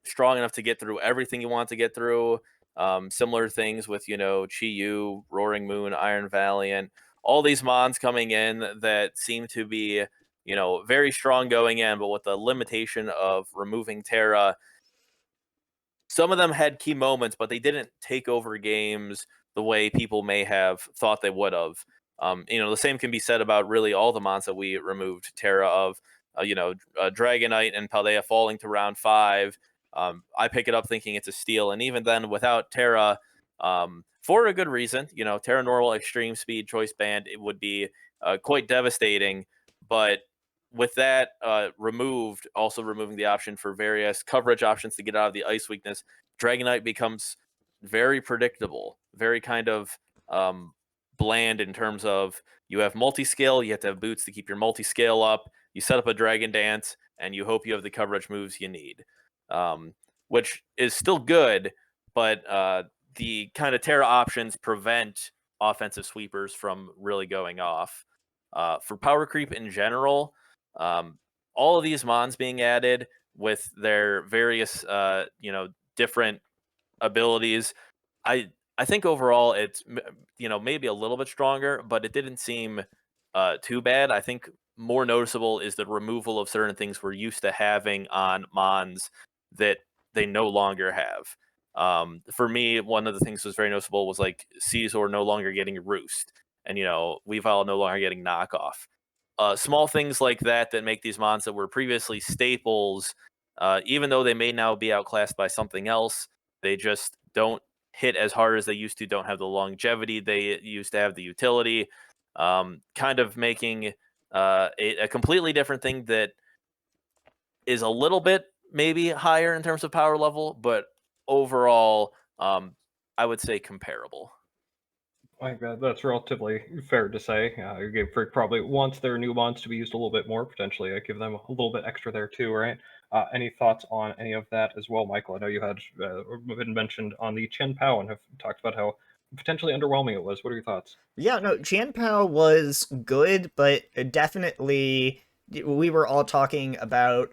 strong enough to get through everything you want to get through. Similar things with Chi Yu, Roaring Moon, Iron Valiant, all these mons coming in that seem to be very strong going in, but with the limitation of removing Terra, some of them had key moments, but they didn't take over games the way people may have thought they would have. The same can be said about really all the mons that we removed Terra of. Dragonite and Paldea falling to round 5. I pick it up thinking it's a steal, and even then, without Terra, for a good reason, Terra Normal Extreme Speed Choice Band, it would be quite devastating. But with that removed, also removing the option for various coverage options to get out of the ice weakness, Dragonite becomes very predictable, very kind of bland in terms of you have multi-scale, you have to have boots to keep your multi-scale up, you set up a Dragon Dance, and you hope you have the coverage moves you need, which is still good, but the kind of Terra options prevent offensive sweepers from really going off. For power creep in general, all of these mons being added with their various different abilities, I think overall it's maybe a little bit stronger, but it didn't seem too bad. I think more noticeable is the removal of certain things we're used to having on mons that they no longer have. For me, one of the things that was very noticeable was like Caesar no longer getting Roost, and Weavile no longer getting Knockoff. Small things like that make these mons that were previously staples, even though they may now be outclassed by something else, they just don't hit as hard as they used to, don't have the longevity they used to have, the utility, kind of making a completely different thing that is a little bit maybe higher in terms of power level, but overall, I would say comparable. I think that's relatively fair to say. Game Freak probably wants their new mons to be used a little bit more. Potentially, I give them a little bit extra there too, right? Any thoughts on any of that as well, Michael? I know you had been mentioned on the Chen Pao and have talked about how potentially underwhelming it was. What are your thoughts? Yeah, no, Chien Pao was good, but definitely we were all talking about,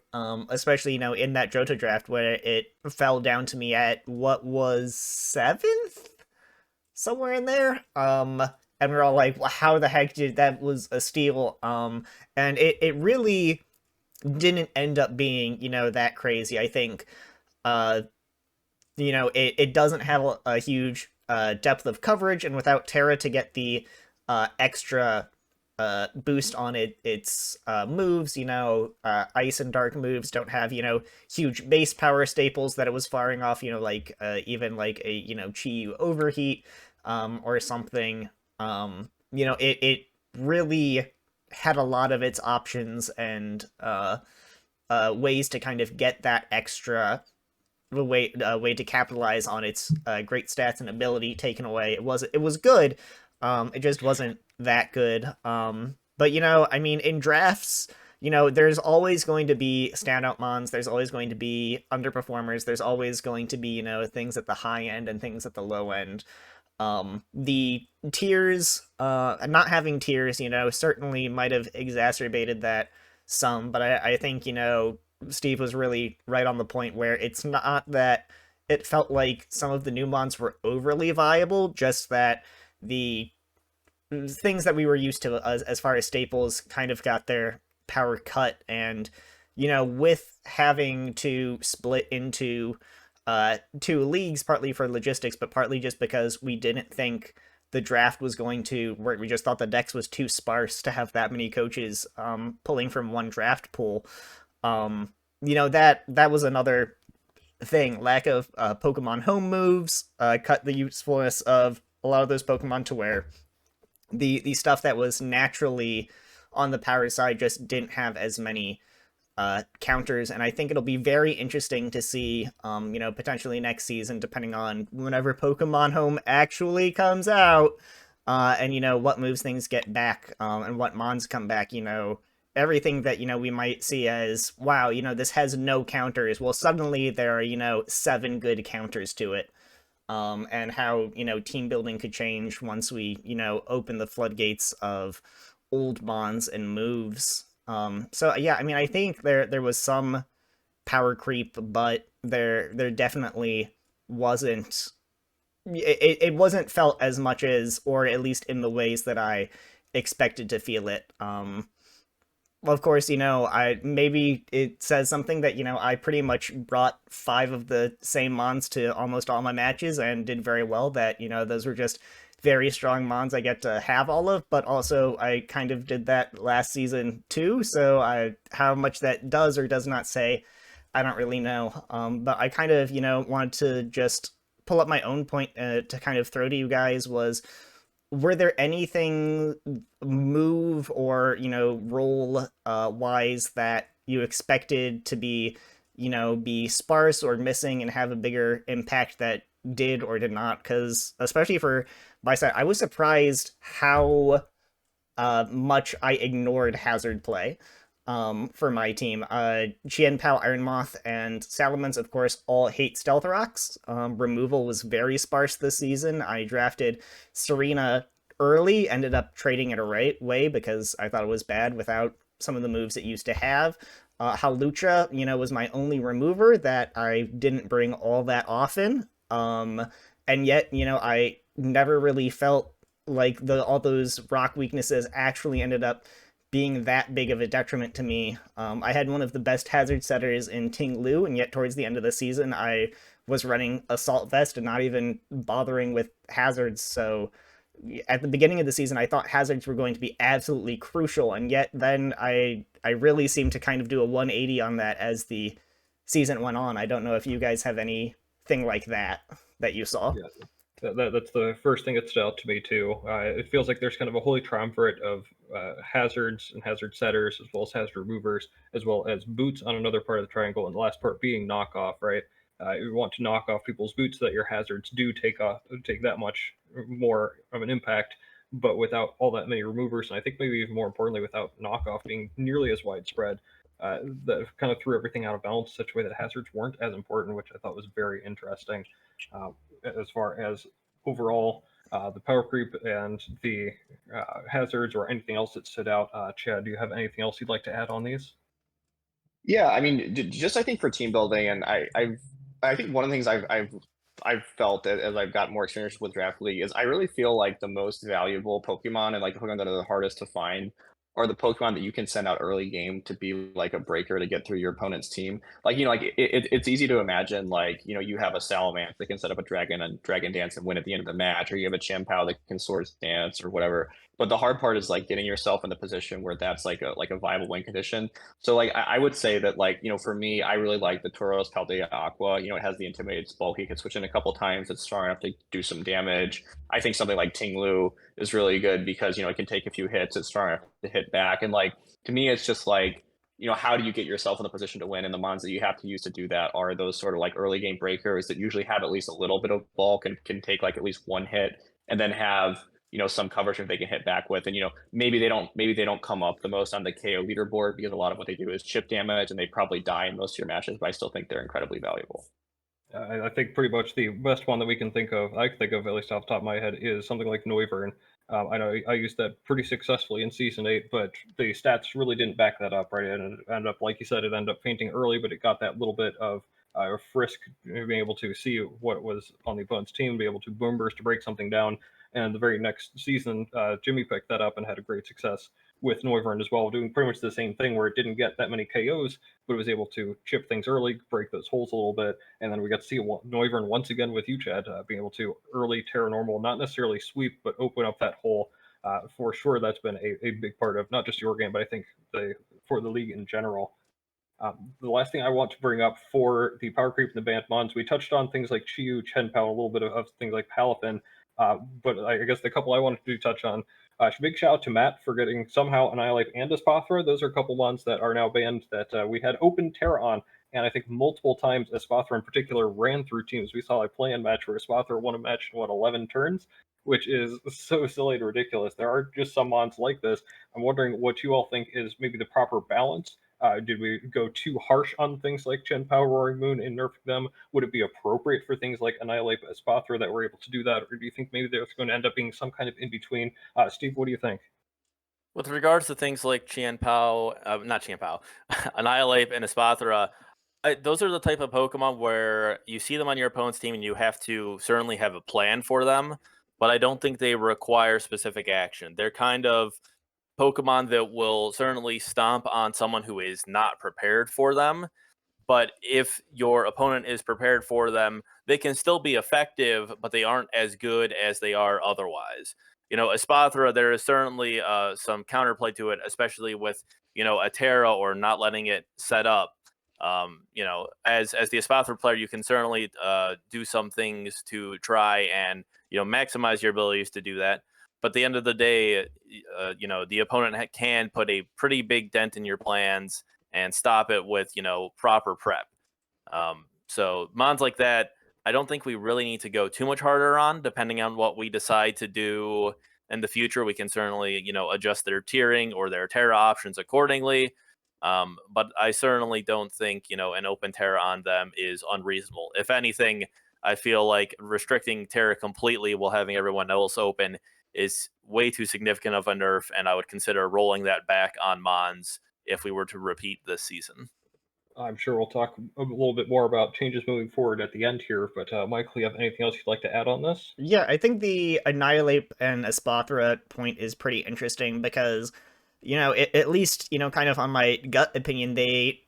especially, in that Johto draft where it fell down to me at what was 7th? Somewhere in there. And we're all like, well, how the heck did that was a steal? And it really didn't end up being, that crazy. I think, it doesn't have a huge depth of coverage, and without Terra to get the extra boost on its moves, ice and dark moves don't have, huge base power staples that it was firing off, even like a, Chi Yu overheat, or something. It really had a lot of its options and ways to kind of get that extra way to capitalize on its great stats and ability taken away. It was good. It just wasn't that good. But in drafts, there's always going to be standout mons. There's always going to be underperformers. There's always going to be things at the high end and things at the low end. The tiers, not having tiers, certainly might have exacerbated that some, but I think, Steve was really right on the point where it's not that it felt like some of the new mons were overly viable, just that the things that we were used to as far as staples kind of got their power cut, and with having to split into 2 leagues, partly for logistics, but partly just because we didn't think the draft was going to work. We just thought the dex was too sparse to have that many coaches pulling from one draft pool. That was another thing. Lack of Pokemon home moves cut the usefulness of a lot of those Pokemon to where the stuff that was naturally on the power side just didn't have as many counters, and I think it'll be very interesting to see, potentially next season, depending on whenever Pokemon Home actually comes out, and what moves things get back, and what mons come back. Everything that we might see as, wow, this has no counters. Well, suddenly there are 7 good counters to it. And how team building could change once we open the floodgates of old mons and moves. So yeah, I mean, I think there was some power creep, but there definitely wasn't. It wasn't felt as much as, or at least in the ways that I expected to feel it. Well, of course, I maybe it says something that I pretty much brought 5 of the same mons to almost all my matches and did very well. That those were just very strong mons I get to have all of, but also I kind of did that last season too. So how much that does or does not say, I don't really know. But I kind of wanted to just pull up my own point to kind of throw to you guys was, were there anything move or role wise that you expected to be sparse or missing and have a bigger impact that did or did not? Because especially for my side, I was surprised how much I ignored hazard play for my team. Chien Pao, Iron Moth, and Salamence, of course, all hate Stealth Rocks. Removal was very sparse this season. I drafted Serena early, ended up trading it away because I thought it was bad without some of the moves it used to have. Halucha, was my only remover that I didn't bring all that often. And yet, I never really felt like all those rock weaknesses actually ended up being that big of a detriment to me. I had one of the best hazard setters in Ting Lu, and yet towards the end of the season, I was running Assault Vest and not even bothering with hazards. So at the beginning of the season, I thought hazards were going to be absolutely crucial, and yet then I really seemed to kind of do a 180 on that as the season went on. I don't know if you guys have anything like that you saw. Yeah. That's the first thing that stood out to me too. It feels like there's kind of a holy triumvirate of hazards and hazard setters, as well as hazard removers, as well as boots on another part of the triangle, and the last part being knockoff. Right, you want to knock off people's boots so that your hazards do take that much more of an impact, but without all that many removers, and I think maybe even more importantly, without knockoff being nearly as widespread. That kind of threw everything out of balance in such a way that hazards weren't as important, which I thought was very interesting. Uh, as far as overall the power creep and the hazards or anything else that stood out. Chad, do you have anything else you'd like to add on these? Yeah, I mean, just I think for team building, and I think one of the things I've felt as I've got more experience with Draft League is I really feel like the most valuable Pokemon and like the Pokemon that are the hardest to find are the Pokemon that you can send out early game to be like a breaker to get through your opponent's team. Like, like it's easy to imagine, like, you have a Salamence that can set up a dragon and dragon dance and win at the end of the match, or you have a Chien-Pao that can swords dance or whatever. But the hard part is like getting yourself in the position where that's like a viable win condition. So like I would say that, like, for me, I really like the Tauros Paldea Aqua. It has the Intimidate, it's bulky, you can switch in a couple times, it's strong enough to do some damage. I think something like Ting Lu is really good because it can take a few hits, it's strong enough to hit back. And like, to me, it's just like, how do you get yourself in the position to win? And the mons that you have to use to do that are those sort of like early game breakers that usually have at least a little bit of bulk and can take like at least one hit, and then have some coverage if they can hit back with. And maybe they don't come up the most on the KO leaderboard because a lot of what they do is chip damage and they probably die in most of your matches, but I still think they're incredibly valuable. I think pretty much the best one that we can think of, I can think of at least off the top of my head, is something like Noivern. I know I used that pretty successfully in Season 8, but the stats really didn't back that up, right? And it ended up, like you said, it ended up fainting early, but it got that little bit of frisk, being able to see what was on the opponent's team, be able to boom burst to break something down. And the very next season, Jimmy picked that up and had a great success with Noivern as well, doing pretty much the same thing where it didn't get that many KOs, but it was able to chip things early, break those holes a little bit, and then we got to see Noivern once again with you, Chad, being able to early Terra Normal, not necessarily sweep, but open up that hole. For sure, that's been a big part of not just your game, but I think for the league in general. The last thing I want to bring up for the power creep and the banned mons, we touched on things like Chiyu, Chen-Pao, a little bit of things like Palafin, but I guess the couple I wanted to touch on, big shout out to Matt for getting somehow Annihilate and Espathra. Those are a couple mons that are now banned that we had open Terra on, and I think multiple times Espathra in particular ran through teams. We saw a play-in match where Espathra won a match in, 11 turns, which is so silly and ridiculous. There are just some mons like this. I'm wondering what you all think is maybe the proper balance. Did we go too harsh on things like Chen Pao, Roaring Moon, and nerfing them? Would it be appropriate for things like Annihilate Espathra that we're able to do that, or do you think maybe there's going to end up being some kind of in between? Steve, what do you think? With regards to things like not Chien Pao, Annihilate and Espathra, those are the type of Pokemon where you see them on your opponent's team and you have to certainly have a plan for them, but I don't think they require specific action. They're kind of Pokemon that will certainly stomp on someone who is not prepared for them, but if your opponent is prepared for them, they can still be effective, but they aren't as good as they are otherwise. Espathra, there is certainly some counterplay to it, especially with a Terra or not letting it set up. As the Espathra player, you can certainly do some things to try and maximize your abilities to do that. But at the end of the day, the opponent can put a pretty big dent in your plans and stop it with proper prep. So mons like that, I don't think we really need to go too much harder on. Depending on what we decide to do in the future, we can certainly adjust their tiering or their Terra options accordingly. But I certainly don't think an open Terra on them is unreasonable. If anything, I feel like restricting Terra completely while having everyone else open is way too significant of a nerf, and I would consider rolling that back on mons if we were to repeat this season. I'm sure we'll talk a little bit more about changes moving forward at the end here, but Michael, you have anything else you'd like to add on this? Yeah, I think the Annihilate and Espathra point is pretty interesting because, at least, kind of on my gut opinion, they,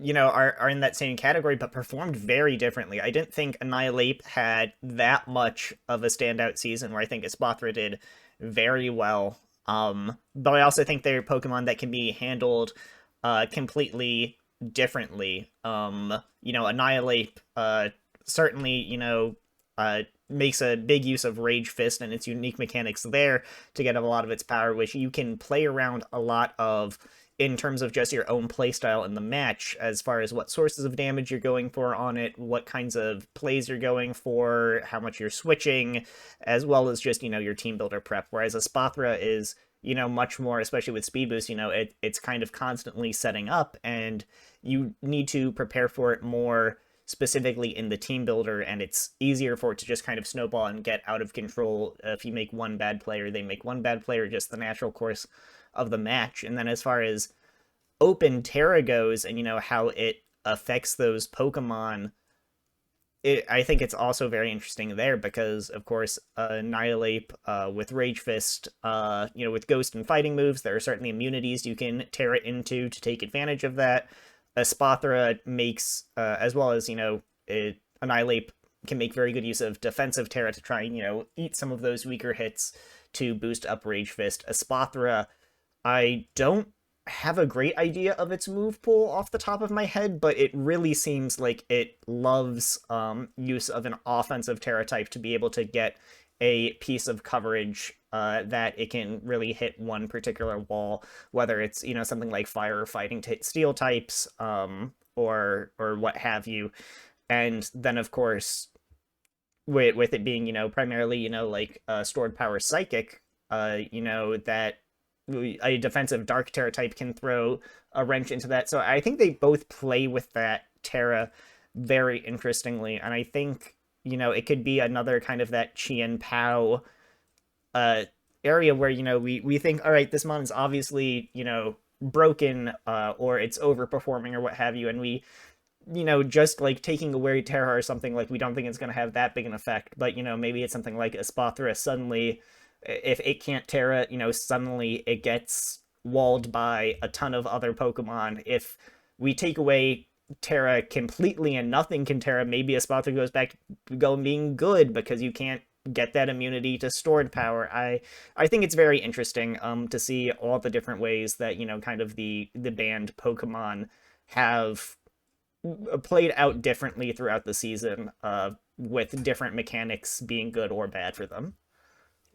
are in that same category, but performed very differently. I didn't think Annihilate had that much of a standout season, where I think Espathra did very well. But I also think they're Pokemon that can be handled completely differently. Annihilate certainly, makes a big use of Rage Fist and its unique mechanics there to get a lot of its power, which you can play around a lot of in terms of just your own playstyle in the match, as far as what sources of damage you're going for on it, what kinds of plays you're going for, how much you're switching, as well as just, your team builder prep. Whereas Espathra is, much more, especially with Speed Boost, it's kind of constantly setting up, and you need to prepare for it more specifically in the team builder, and it's easier for it to just kind of snowball and get out of control. If you make one bad player, they make one bad player, just the natural course of the match. And then as far as open Terra goes and how it affects those Pokemon, I think it's also very interesting there because, of course, Annihilate with Rage Fist, with Ghost and Fighting moves, there are certainly immunities you can tear it into to take advantage of that. Espathra makes, as well as, Annihilate can make very good use of defensive Terra to try and, eat some of those weaker hits to boost up Rage Fist. Espathra, I don't have a great idea of its move pool off the top of my head, but it really seems like it loves use of an offensive Terra type to be able to get a piece of coverage that it can really hit one particular wall, whether it's something like fire or fighting to hit steel types, or what have you. And then of course, with it being primarily like stored power psychic, that a defensive dark Terra type can throw a wrench into that. So I think they both play with that Terra very interestingly, and I think it could be another kind of that Chien Pao area where we think, all right, this mon is obviously broken, or it's overperforming or what have you, and we just like taking away Terra or something, like we don't think it's going to have that big an effect. But maybe it's something like Espathra suddenly, if it can't Terra, suddenly it gets walled by a ton of other Pokemon. If we take away Terra completely and nothing can Terra, maybe Espathra goes back to being good because you can't get that immunity to stored power. I think it's very interesting to see all the different ways that kind of the banned Pokemon have played out differently throughout the season, with different mechanics being good or bad for them.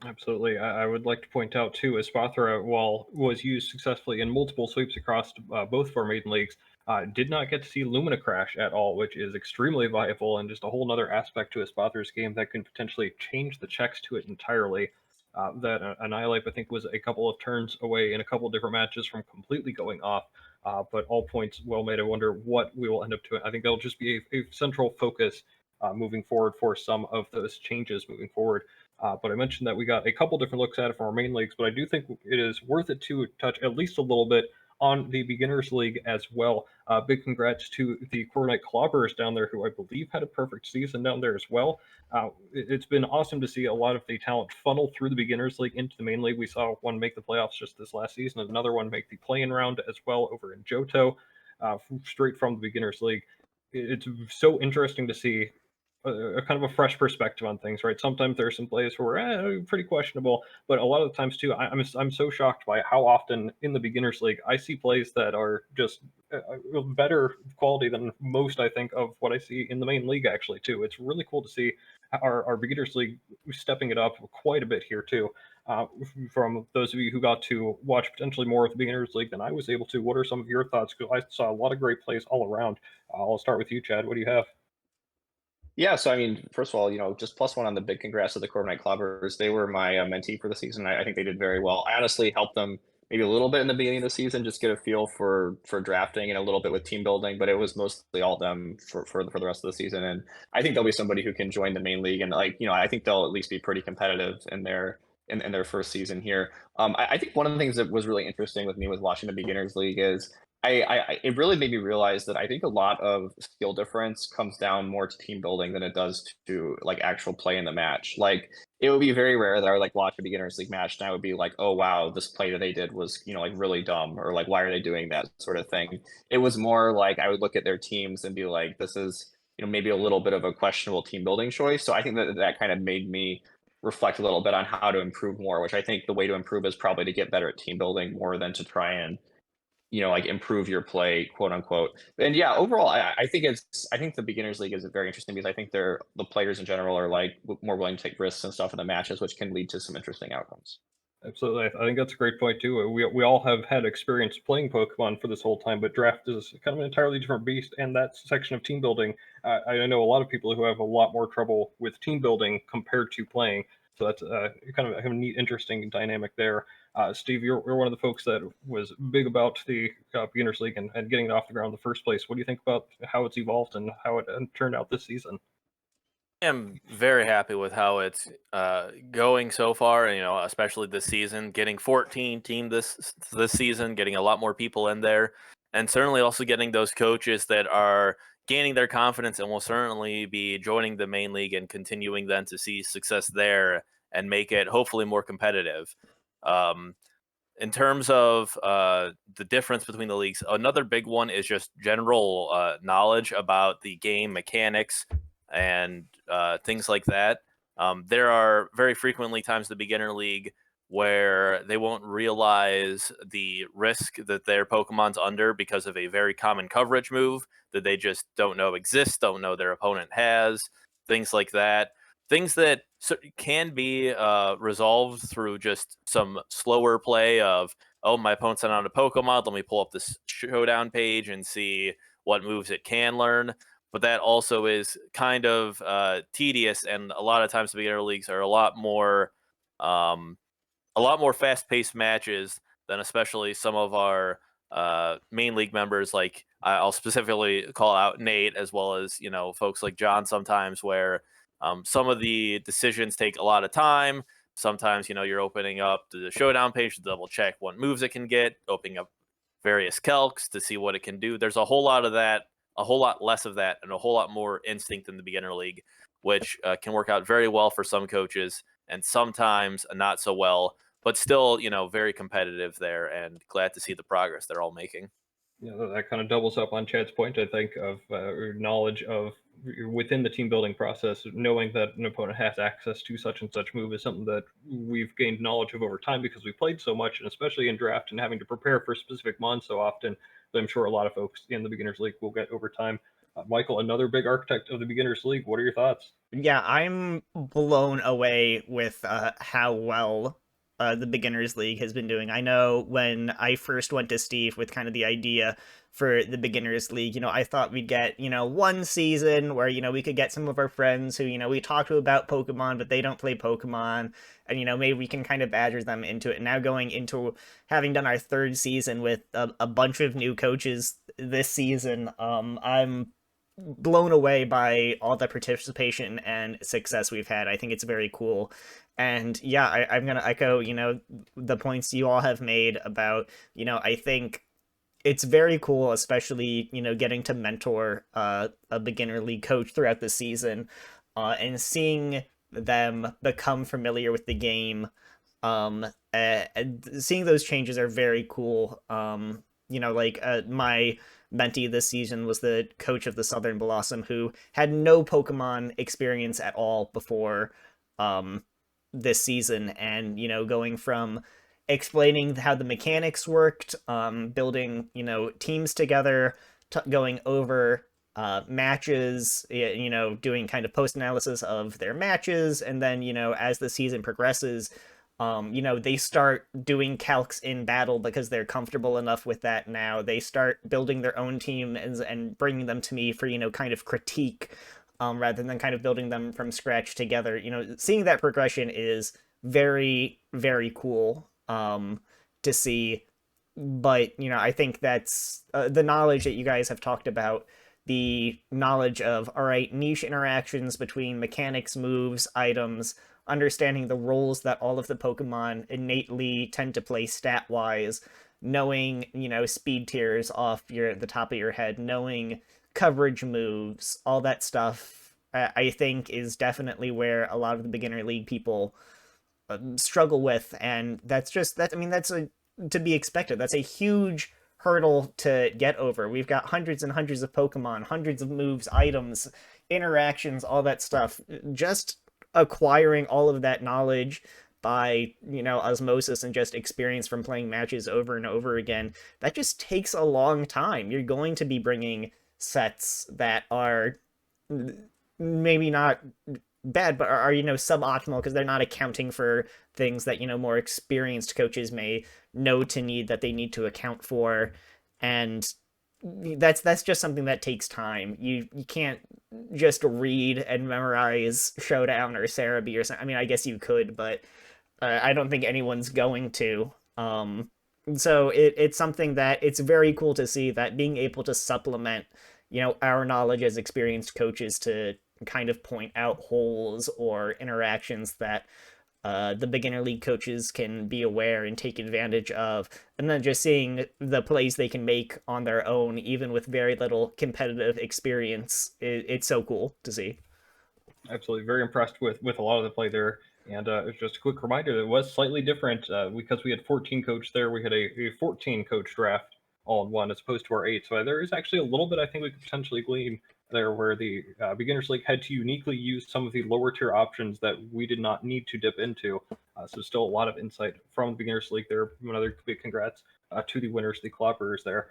Absolutely. I would like to point out too, Espathra, while was used successfully in multiple sweeps across both of our maiden leagues, did not get to see Lumina crash at all, which is extremely viable and just a whole other aspect to Espathra's game that can potentially change the checks to it entirely. That Annihilate, I think, was a couple of turns away in a couple of different matches from completely going off. But all points well made. I wonder what we will end up doing. I think that'll just be a central focus moving forward for some of those changes moving forward. But I mentioned that we got a couple different looks at it from our main leagues, but I do think it is worth it to touch at least a little bit on the Beginners League as well. Big congrats to the Coronite Clobberers down there, who I believe had a perfect season down there as well. It's been awesome to see a lot of the talent funnel through the Beginners League into the main league. We saw one make the playoffs just this last season, and another one make the play-in round as well over in Johto, straight from the Beginners League. It's so interesting to see a kind of a fresh perspective on things, right? Sometimes there are some plays where pretty questionable, but a lot of the times too, I'm so shocked by how often in the beginners league I see plays that are just better quality than most, I think, of what I see in the main league actually too. It's really cool to see our beginners league stepping it up quite a bit here too. From those of you who got to watch potentially more of the beginners league than I was able to, what are some of your thoughts? Because I saw a lot of great plays all around. I'll start with you, Chad. What do you have? Yeah, so I mean, first of all, just +1 on the big congrats to the Coronite Clobbers. They were my mentee for the season. I think they did very well. I honestly helped them maybe a little bit in the beginning of the season, just get a feel for drafting and a little bit with team building, but it was mostly all them for the rest of the season. And I think they'll be somebody who can join the main league, and I think they'll at least be pretty competitive in their first season here. I think one of the things that was really interesting with me with watching the beginners league is it really made me realize that I think a lot of skill difference comes down more to team building than it does to like actual play in the match. Like it would be very rare that I would like watch a beginners league match and I would be like, oh wow, this play that they did was, like really dumb, or like why are they doing that sort of thing. It was more like I would look at their teams and be like, this is, maybe a little bit of a questionable team building choice. So I think that kind of made me reflect a little bit on how to improve more, which I think the way to improve is probably to get better at team building more than to try and like improve your play, quote unquote. And yeah, overall, I think the beginners league is very interesting because I think the players in general are like more willing to take risks and stuff in the matches, which can lead to some interesting outcomes. Absolutely. I think that's a great point too. We all have had experience playing Pokemon for this whole time, but draft is kind of an entirely different beast. And that section of team building, I know a lot of people who have a lot more trouble with team building compared to playing. So that's kind of a neat, interesting dynamic there. Steve, you're one of the folks that was big about the Beginners League and getting it off the ground in the first place. What do you think about how it's evolved and how it turned out this season? I'm very happy with how it's going so far. Especially this season, getting 14 team this season, getting a lot more people in there, and certainly also getting those coaches that are gaining their confidence and will certainly be joining the main league and continuing then to see success there and make it hopefully more competitive. Um, in terms of the difference between the leagues, another big one is just general knowledge about the game mechanics and things like that. There are very frequently times in the beginner league where they won't realize the risk that their Pokemon's under because of a very common coverage move that they just don't know exists, don't know their opponent has, things like that. Things that can be resolved through just some slower play of, oh, my opponent's not on a Pokemon, let me pull up this showdown page and see what moves it can learn. But that also is kind of tedious, and a lot of times the beginner leagues are um, a lot more fast-paced matches than especially some of our main league members. Like I'll specifically call out Nate, as well as folks like John sometimes, where some of the decisions take a lot of time. Sometimes you're opening up the showdown page to double check what moves it can get, opening up various calcs to see what it can do. There's a whole lot of that, a whole lot less of that, and a whole lot more instinct in the beginner league, which can work out very well for some coaches and sometimes not so well, but still, very competitive there, and glad to see the progress they're all making. Yeah, that kind of doubles up on Chad's point, I think, of knowledge of within the team building process, knowing that an opponent has access to such and such move is something that we've gained knowledge of over time because we played so much, and especially in draft and having to prepare for specific mons so often, that I'm sure a lot of folks in the beginners league will get over time. Michael, another big architect of the Beginners League. What are your thoughts? Yeah, I'm blown away with how well the Beginners League has been doing. I know when I first went to Steve with kind of the idea for the Beginners League, I thought we'd get, one season where, we could get some of our friends who, we talk to about Pokemon, but they don't play Pokemon. And, maybe we can kind of badger them into it. And now going into having done our third season with a bunch of new coaches this season, I'm blown away by all the participation and success we've had. I think it's very cool. And yeah, I'm going to echo, the points you all have made about, I think it's very cool, especially, getting to mentor a beginner league coach throughout the season and seeing them become familiar with the game. Seeing those changes are very cool. My mentee this season was the coach of the Southern Blossom, who had no Pokemon experience at all before this season, and going from explaining how the mechanics worked, building teams together, going over matches, doing kind of post analysis of their matches, and then as the season progresses, they start doing calcs in battle because they're comfortable enough with that now. They start building their own team and bringing them to me for, kind of critique, rather than kind of building them from scratch together. Seeing that progression is very, very cool to see. But, I think that's the knowledge that you guys have talked about, the knowledge of, all right, niche interactions between mechanics, moves, items, understanding the roles that all of the Pokemon innately tend to play stat-wise, knowing, speed tiers off the top of your head, knowing coverage moves, all that stuff, I think is definitely where a lot of the beginner league people struggle with, and that's to be expected. That's a huge hurdle to get over. We've got hundreds and hundreds of Pokemon, hundreds of moves, items, interactions, all that stuff. Just acquiring all of that knowledge by osmosis and just experience from playing matches over and over again, that just takes a long time. You're going to be bringing sets that are maybe not bad, but are suboptimal because they're not accounting for things that more experienced coaches may know to need, that they need to account for. And that's just something that takes time. You can't just read and memorize Showdown or Cerebi or something. I mean, I guess you could, but I don't think anyone's going to. So it's something that it's very cool to see, that being able to supplement, our knowledge as experienced coaches to kind of point out holes or interactions that the beginner league coaches can be aware and take advantage of, and then just seeing the plays they can make on their own, even with very little competitive experience. It's so cool to see. Absolutely, very impressed with a lot of the play there. And just a quick reminder that it was slightly different because we had 14 coach there. We had a 14 coach draft all in one as opposed to our 8. So there is actually a little bit I think we could potentially glean there where the Beginners League had to uniquely use some of the lower tier options that we did not need to dip into. So still a lot of insight from the Beginners League there. Another big congrats to the winners, the Clobberers there.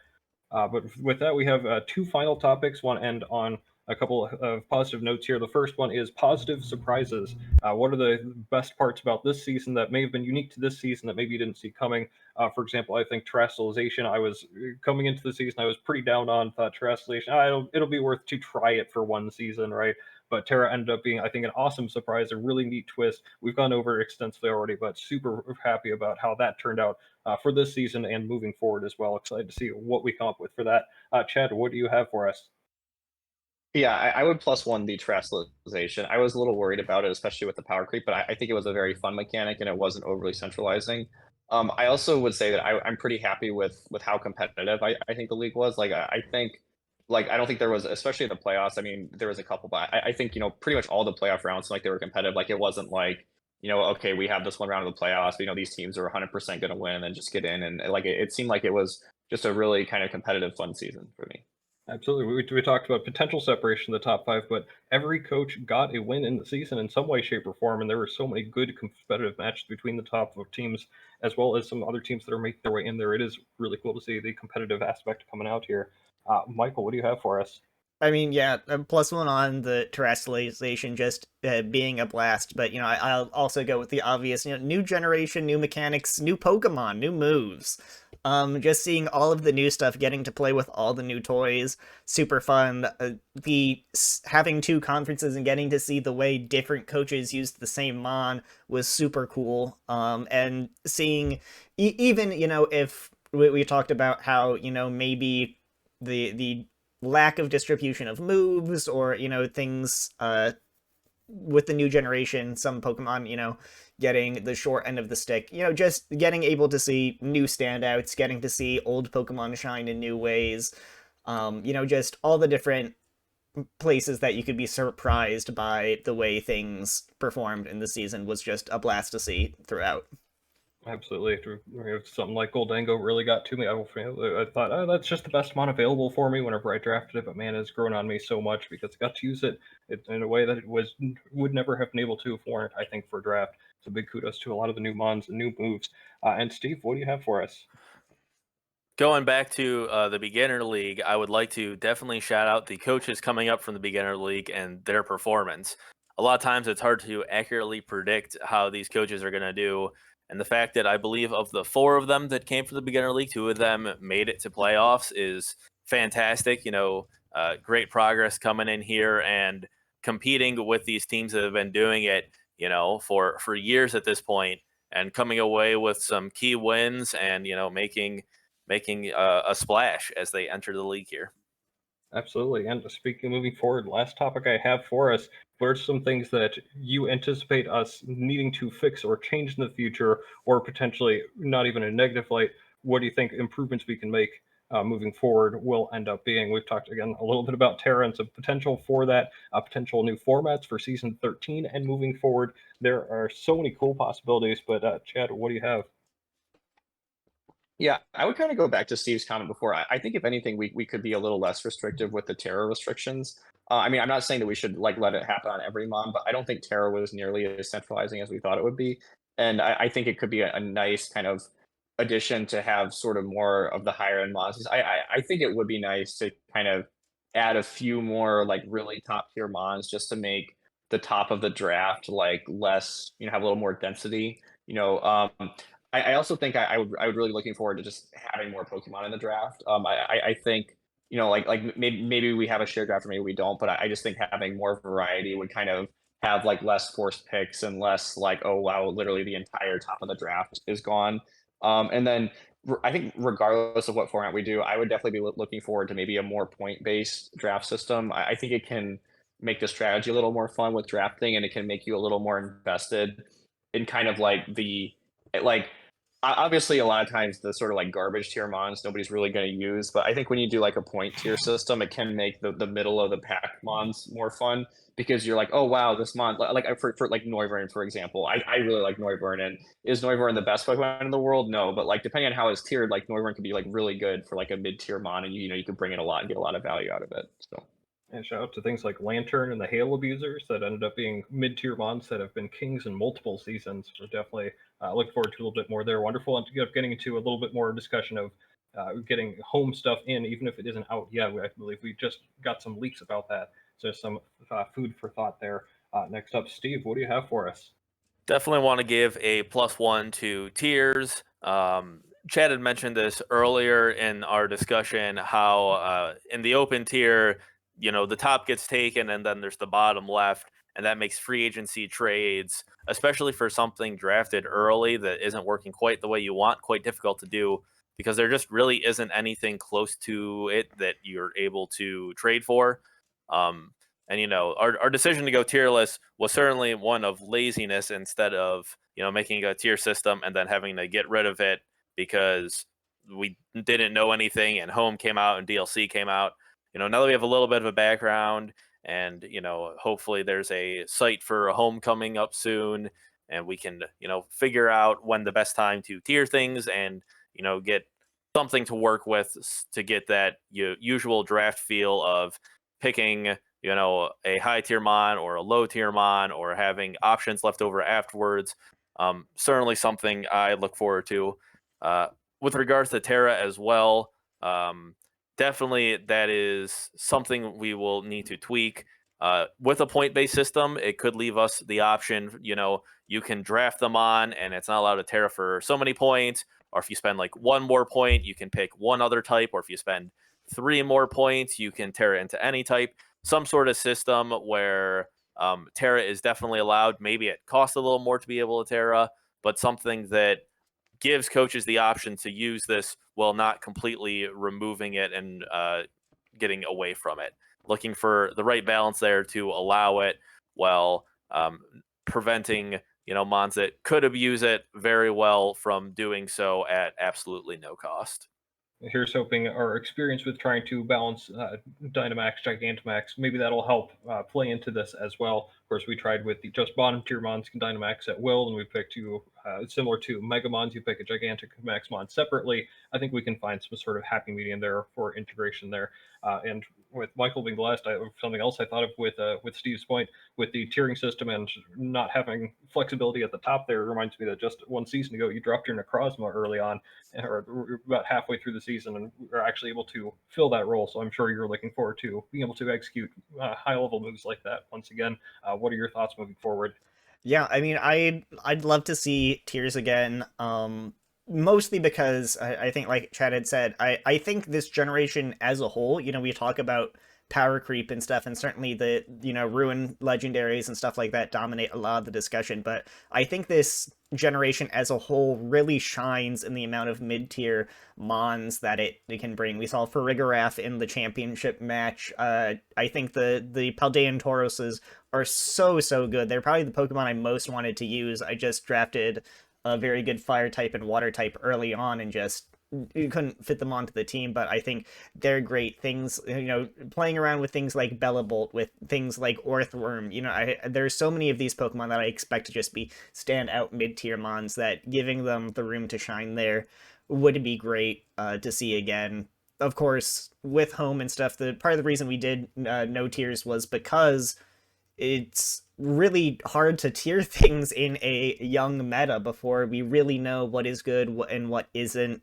But with that, we have 2 final topics. One end on a couple of positive notes here. The first one is positive surprises. What are the best parts about this season that may have been unique to this season that maybe you didn't see coming? For example, I think terrestrialization. I was coming into the season, I was pretty down on terrestrialization. It'll be worth to try it for one season, right? But Terra ended up being, I think, an awesome surprise, a really neat twist. We've gone over extensively already, but super happy about how that turned out for this season and moving forward as well. Excited to see what we come up with for that. Chad, what do you have for us? Yeah, I would +1 the terrestrialization. I was a little worried about it, especially with the power creep, but I think it was a very fun mechanic and it wasn't overly centralizing. I also would say that I'm pretty happy with how competitive I think the league was. Like I think, like I don't think there was, especially in the playoffs. I mean, there was a couple, but I think pretty much all the playoff rounds, like they were competitive. Like it wasn't like okay, we have this one round of the playoffs, but these teams are 100% going to win and then just get in, and like it seemed like it was just a really kind of competitive, fun season for me. Absolutely. We talked about potential separation in the top 5, but every coach got a win in the season in some way, shape, or form, and there were so many good competitive matches between the top teams as well as some other teams that are making their way in there. It is really cool to see the competitive aspect coming out here. Michael, what do you have for us? I mean, yeah, +1 on the terrestrialization just being a blast, but I'll also go with the obvious, new generation, new mechanics, new Pokemon, new moves. Just seeing all of the new stuff, getting to play with all the new toys, super fun. Having two conferences and getting to see the way different coaches used the same mon was super cool. And seeing even if we talked about how maybe the lack of distribution of moves, or things with the new generation, some Pokemon getting the short end of the stick, just getting able to see new standouts, getting to see old Pokemon shine in new ways, just all the different places that you could be surprised by the way things performed in the season was just a blast to see throughout. Absolutely. Something like Goldango really got to me. I thought, oh, that's just the best mon available for me whenever I drafted it, but man, it's grown on me so much because I got to use it in a way that it would never have been able to for it, I think, for draft. So big kudos to a lot of the new mons and new moves. And Steve, what do you have for us? Going back to the beginner league, I would like to definitely shout out the coaches coming up from the beginner league and their performance. A lot of times it's hard to accurately predict how these coaches are going to do. And the fact that I believe of the four of them that came from the beginner league, two of them made it to playoffs is fantastic. Great progress coming in here and competing with these teams that have been doing it, for years at this point, and coming away with some key wins and, making a splash as they enter the league here. Absolutely. And speaking moving forward, last topic I have for us, what are some things that you anticipate us needing to fix or change in the future, or potentially not even a negative light? What do you think improvements we can make moving forward will end up being? We've talked again a little bit about Terra and some potential for that, potential new formats for season 13 and moving forward. There are so many cool possibilities, but Chad, what do you have? Yeah, I would kind of go back to Steve's comment before. I think if anything, we could be a little less restrictive with the terror restrictions. I mean, I'm not saying that we should like let it happen on every mon, but I don't think terror was nearly as centralizing as we thought it would be. And I think it could be a nice kind of addition to have sort of more of the higher end mons. I think it would be nice to kind of add a few more like really top tier mons just to make the top of the draft like less, have a little more density. I also think I would really looking forward to just having more Pokemon in the draft. I think like maybe we have a shared draft or maybe we don't, but I just think having more variety would kind of have like less forced picks and less like, oh wow, literally the entire top of the draft is gone. And then I think regardless of what format we do, I would definitely be looking forward to maybe a more point based draft system. I think it can make the strategy a little more fun with drafting, and it can make you a little more invested in kind of like like obviously a lot of times the sort of like garbage tier mons nobody's really going to use, but I think when you do like a point tier system, it can make the middle of the pack mons more fun because you're like, oh wow, this mon, like for like Noivern, for example. I really like Noivern, and is Noivern the best Pokemon in the world? No, but like depending on how it's tiered, like Noivern could be like really good for like a mid tier mon, and you could bring in a lot and get a lot of value out of it. So And shout out to things like Lantern and the Hail Abusers that ended up being mid-tier mons that have been kings in multiple seasons. We're definitely looking forward to a little bit more there. Wonderful. And to get getting into a little bit more discussion of getting home stuff in, even if it isn't out yet. I believe we just got some leaks about that. So some food for thought there. Next up, Steve, what do you have for us? Definitely want to give a +1 to tiers. Chad had mentioned this earlier in our discussion, how in the open tier, the top gets taken and then there's the bottom left, and that makes free agency trades, especially for something drafted early that isn't working quite the way you want, quite difficult to do because there just really isn't anything close to it that you're able to trade for. Um, and our decision to go tierless was certainly one of laziness instead of making a tier system and then having to get rid of it because we didn't know anything and home came out and DLC came out. Now that we have a little bit of a background and hopefully there's a site for a home coming up soon and we can figure out when the best time to tier things and get something to work with to get that usual draft feel of picking a high tier mon or a low tier mon or having options left over afterwards. Certainly something I look forward to. With regards to Terra as well, definitely that is something we will need to tweak. With a point-based system, it could leave us the option, you can draft them on, and it's not allowed to Terra for so many points. Or if you spend like one more point, you can pick one other type. Or if you spend 3 more points, you can Terra into any type. Some sort of system where Terra is definitely allowed. Maybe it costs a little more to be able to Terra, but something that gives coaches the option to use this while not completely removing it and getting away from it. Looking for the right balance there to allow it while preventing, mons that could abuse it very well from doing so at absolutely no cost. Here's hoping our experience with trying to balance Dynamax, Gigantamax, maybe that'll help play into this as well. Of course, we tried with the just bottom tier Mons can Dynamax at will, and we picked you similar to Mega Mons, you pick a Gigantamax Mon separately. I think we can find some sort of happy medium there for integration there. And with Michael being the last, something else I thought of with Steve's point, with the tiering system and not having flexibility at the top there, reminds me that just one season ago, you dropped your Necrozma early on, or about halfway through the season, and we're actually able to fill that role. So I'm sure you're looking forward to being able to execute high level moves like that once again. What are your thoughts moving forward? Yeah, I mean, I'd love to see Tears again. Mostly because I think, like Chad had said, I think this generation as a whole, we talk about power creep and stuff, and certainly the ruin legendaries and stuff like that dominate a lot of the discussion. But I think this generation as a whole really shines in the amount of mid-tier mons that it can bring. We saw Farigarath in the championship match. I think the Paldean Tauroses are so good. They're probably the Pokemon I most wanted to use. I just drafted a very good fire type and water type early on and just you couldn't fit them onto the team, but I think they're great things. Playing around with things like Bellabolt, with things like Orthworm. There's so many of these Pokemon that I expect to just be standout mid-tier mons that giving them the room to shine there would be great to see again. Of course, with home and stuff, the part of the reason we did no tiers was because it's really hard to tier things in a young meta before we really know what is good and what isn't.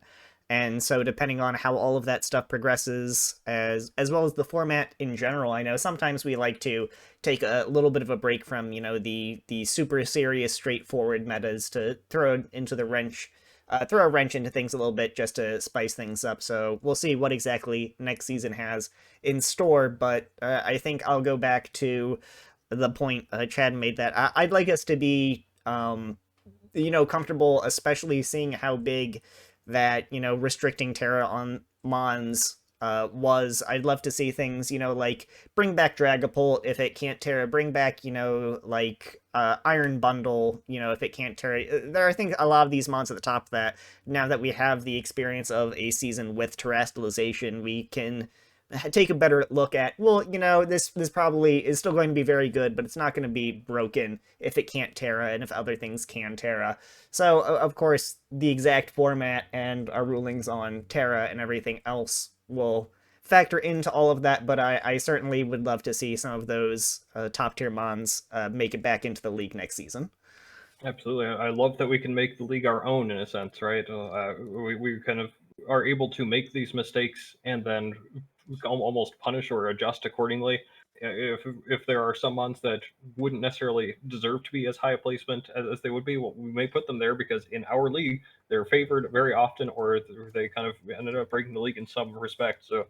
And so depending on how all of that stuff progresses, as well as the format in general, I know sometimes we like to take a little bit of a break from, the super serious, straightforward metas to throw a wrench into things a little bit just to spice things up. So we'll see what exactly next season has in store, but I think I'll go back to the point Chad made that I'd like us to be, comfortable, especially seeing how big that, restricting Terra on Mons was. I'd love to see things, like bring back Dragapult if it can't Terra, bring back, like Iron Bundle, if it can't Terra. There are, I think, a lot of these Mons at the top that now that we have the experience of a season with terrestrialization, we can take a better look at, well, this probably is still going to be very good, but it's not going to be broken if it can't Terra and if other things can Terra. So, of course, the exact format and our rulings on Terra and everything else will factor into all of that, but I certainly would love to see some of those top-tier mons make it back into the league next season. Absolutely. I love that we can make the league our own in a sense, right? We kind of are able to make these mistakes and then almost punish or adjust accordingly. If there are some months that wouldn't necessarily deserve to be as high a placement as they would be, well, we may put them there because in our league they're favored very often, or they kind of ended up breaking the league in some respect. So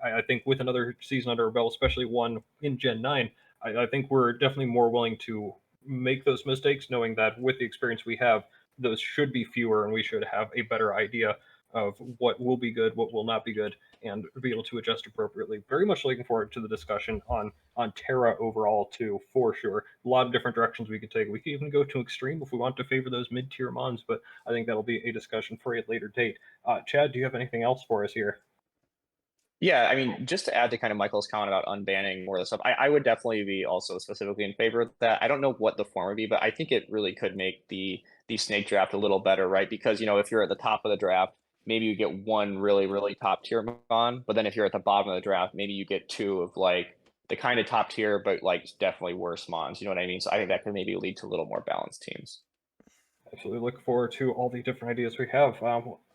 I think with another season under our belt, especially one in Gen 9, I think we're definitely more willing to make those mistakes, knowing that with the experience we have, those should be fewer, and we should have a better idea of what will be good, what will not be good, and be able to adjust appropriately. Very much looking forward to the discussion on Terra overall too, for sure. A lot of different directions we could take. We could even go to extreme if we want to favor those mid-tier mons, but I think that'll be a discussion for a later date. Chad, do you have anything else for us here? Yeah, I mean, just to add to kind of Michael's comment about unbanning more of the stuff, I would definitely be also specifically in favor of that. I don't know what the form would be, but I think it really could make the snake draft a little better, right? Because if you're at the top of the draft, maybe you get one really top tier mon, but then if you're at the bottom of the draft, maybe you get two of like the kind of top tier, but like definitely worse mons. You know what I mean? So I think that could maybe lead to a little more balanced teams. Absolutely look forward to all the different ideas we have.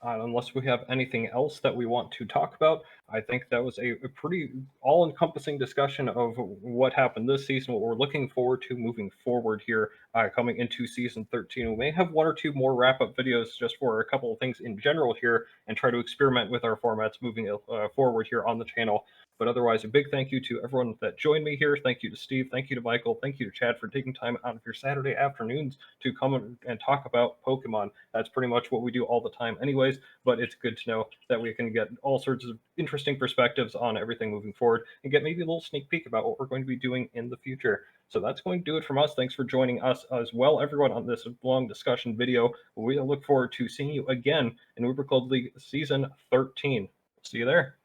unless we have anything else that we want to talk about, I think that was a pretty all-encompassing discussion of what happened this season, what we're looking forward to moving forward here, coming into season 13. We may have one or two more wrap-up videos just for a couple of things in general here, and try to experiment with our formats moving forward here on the channel. But otherwise, a big thank you to everyone that joined me here. Thank you to Steve. Thank you to Michael. Thank you to Chad for taking time out of your Saturday afternoons to come and talk about Pokemon. That's pretty much what we do all the time anyways, but it's good to know that we can get all sorts of interesting perspectives on everything moving forward and get maybe a little sneak peek about what we're going to be doing in the future. So that's going to do it from us. Thanks for joining us as well, everyone, on this long discussion video. We look forward to seeing you again in Uber Club League Season 13. See you there.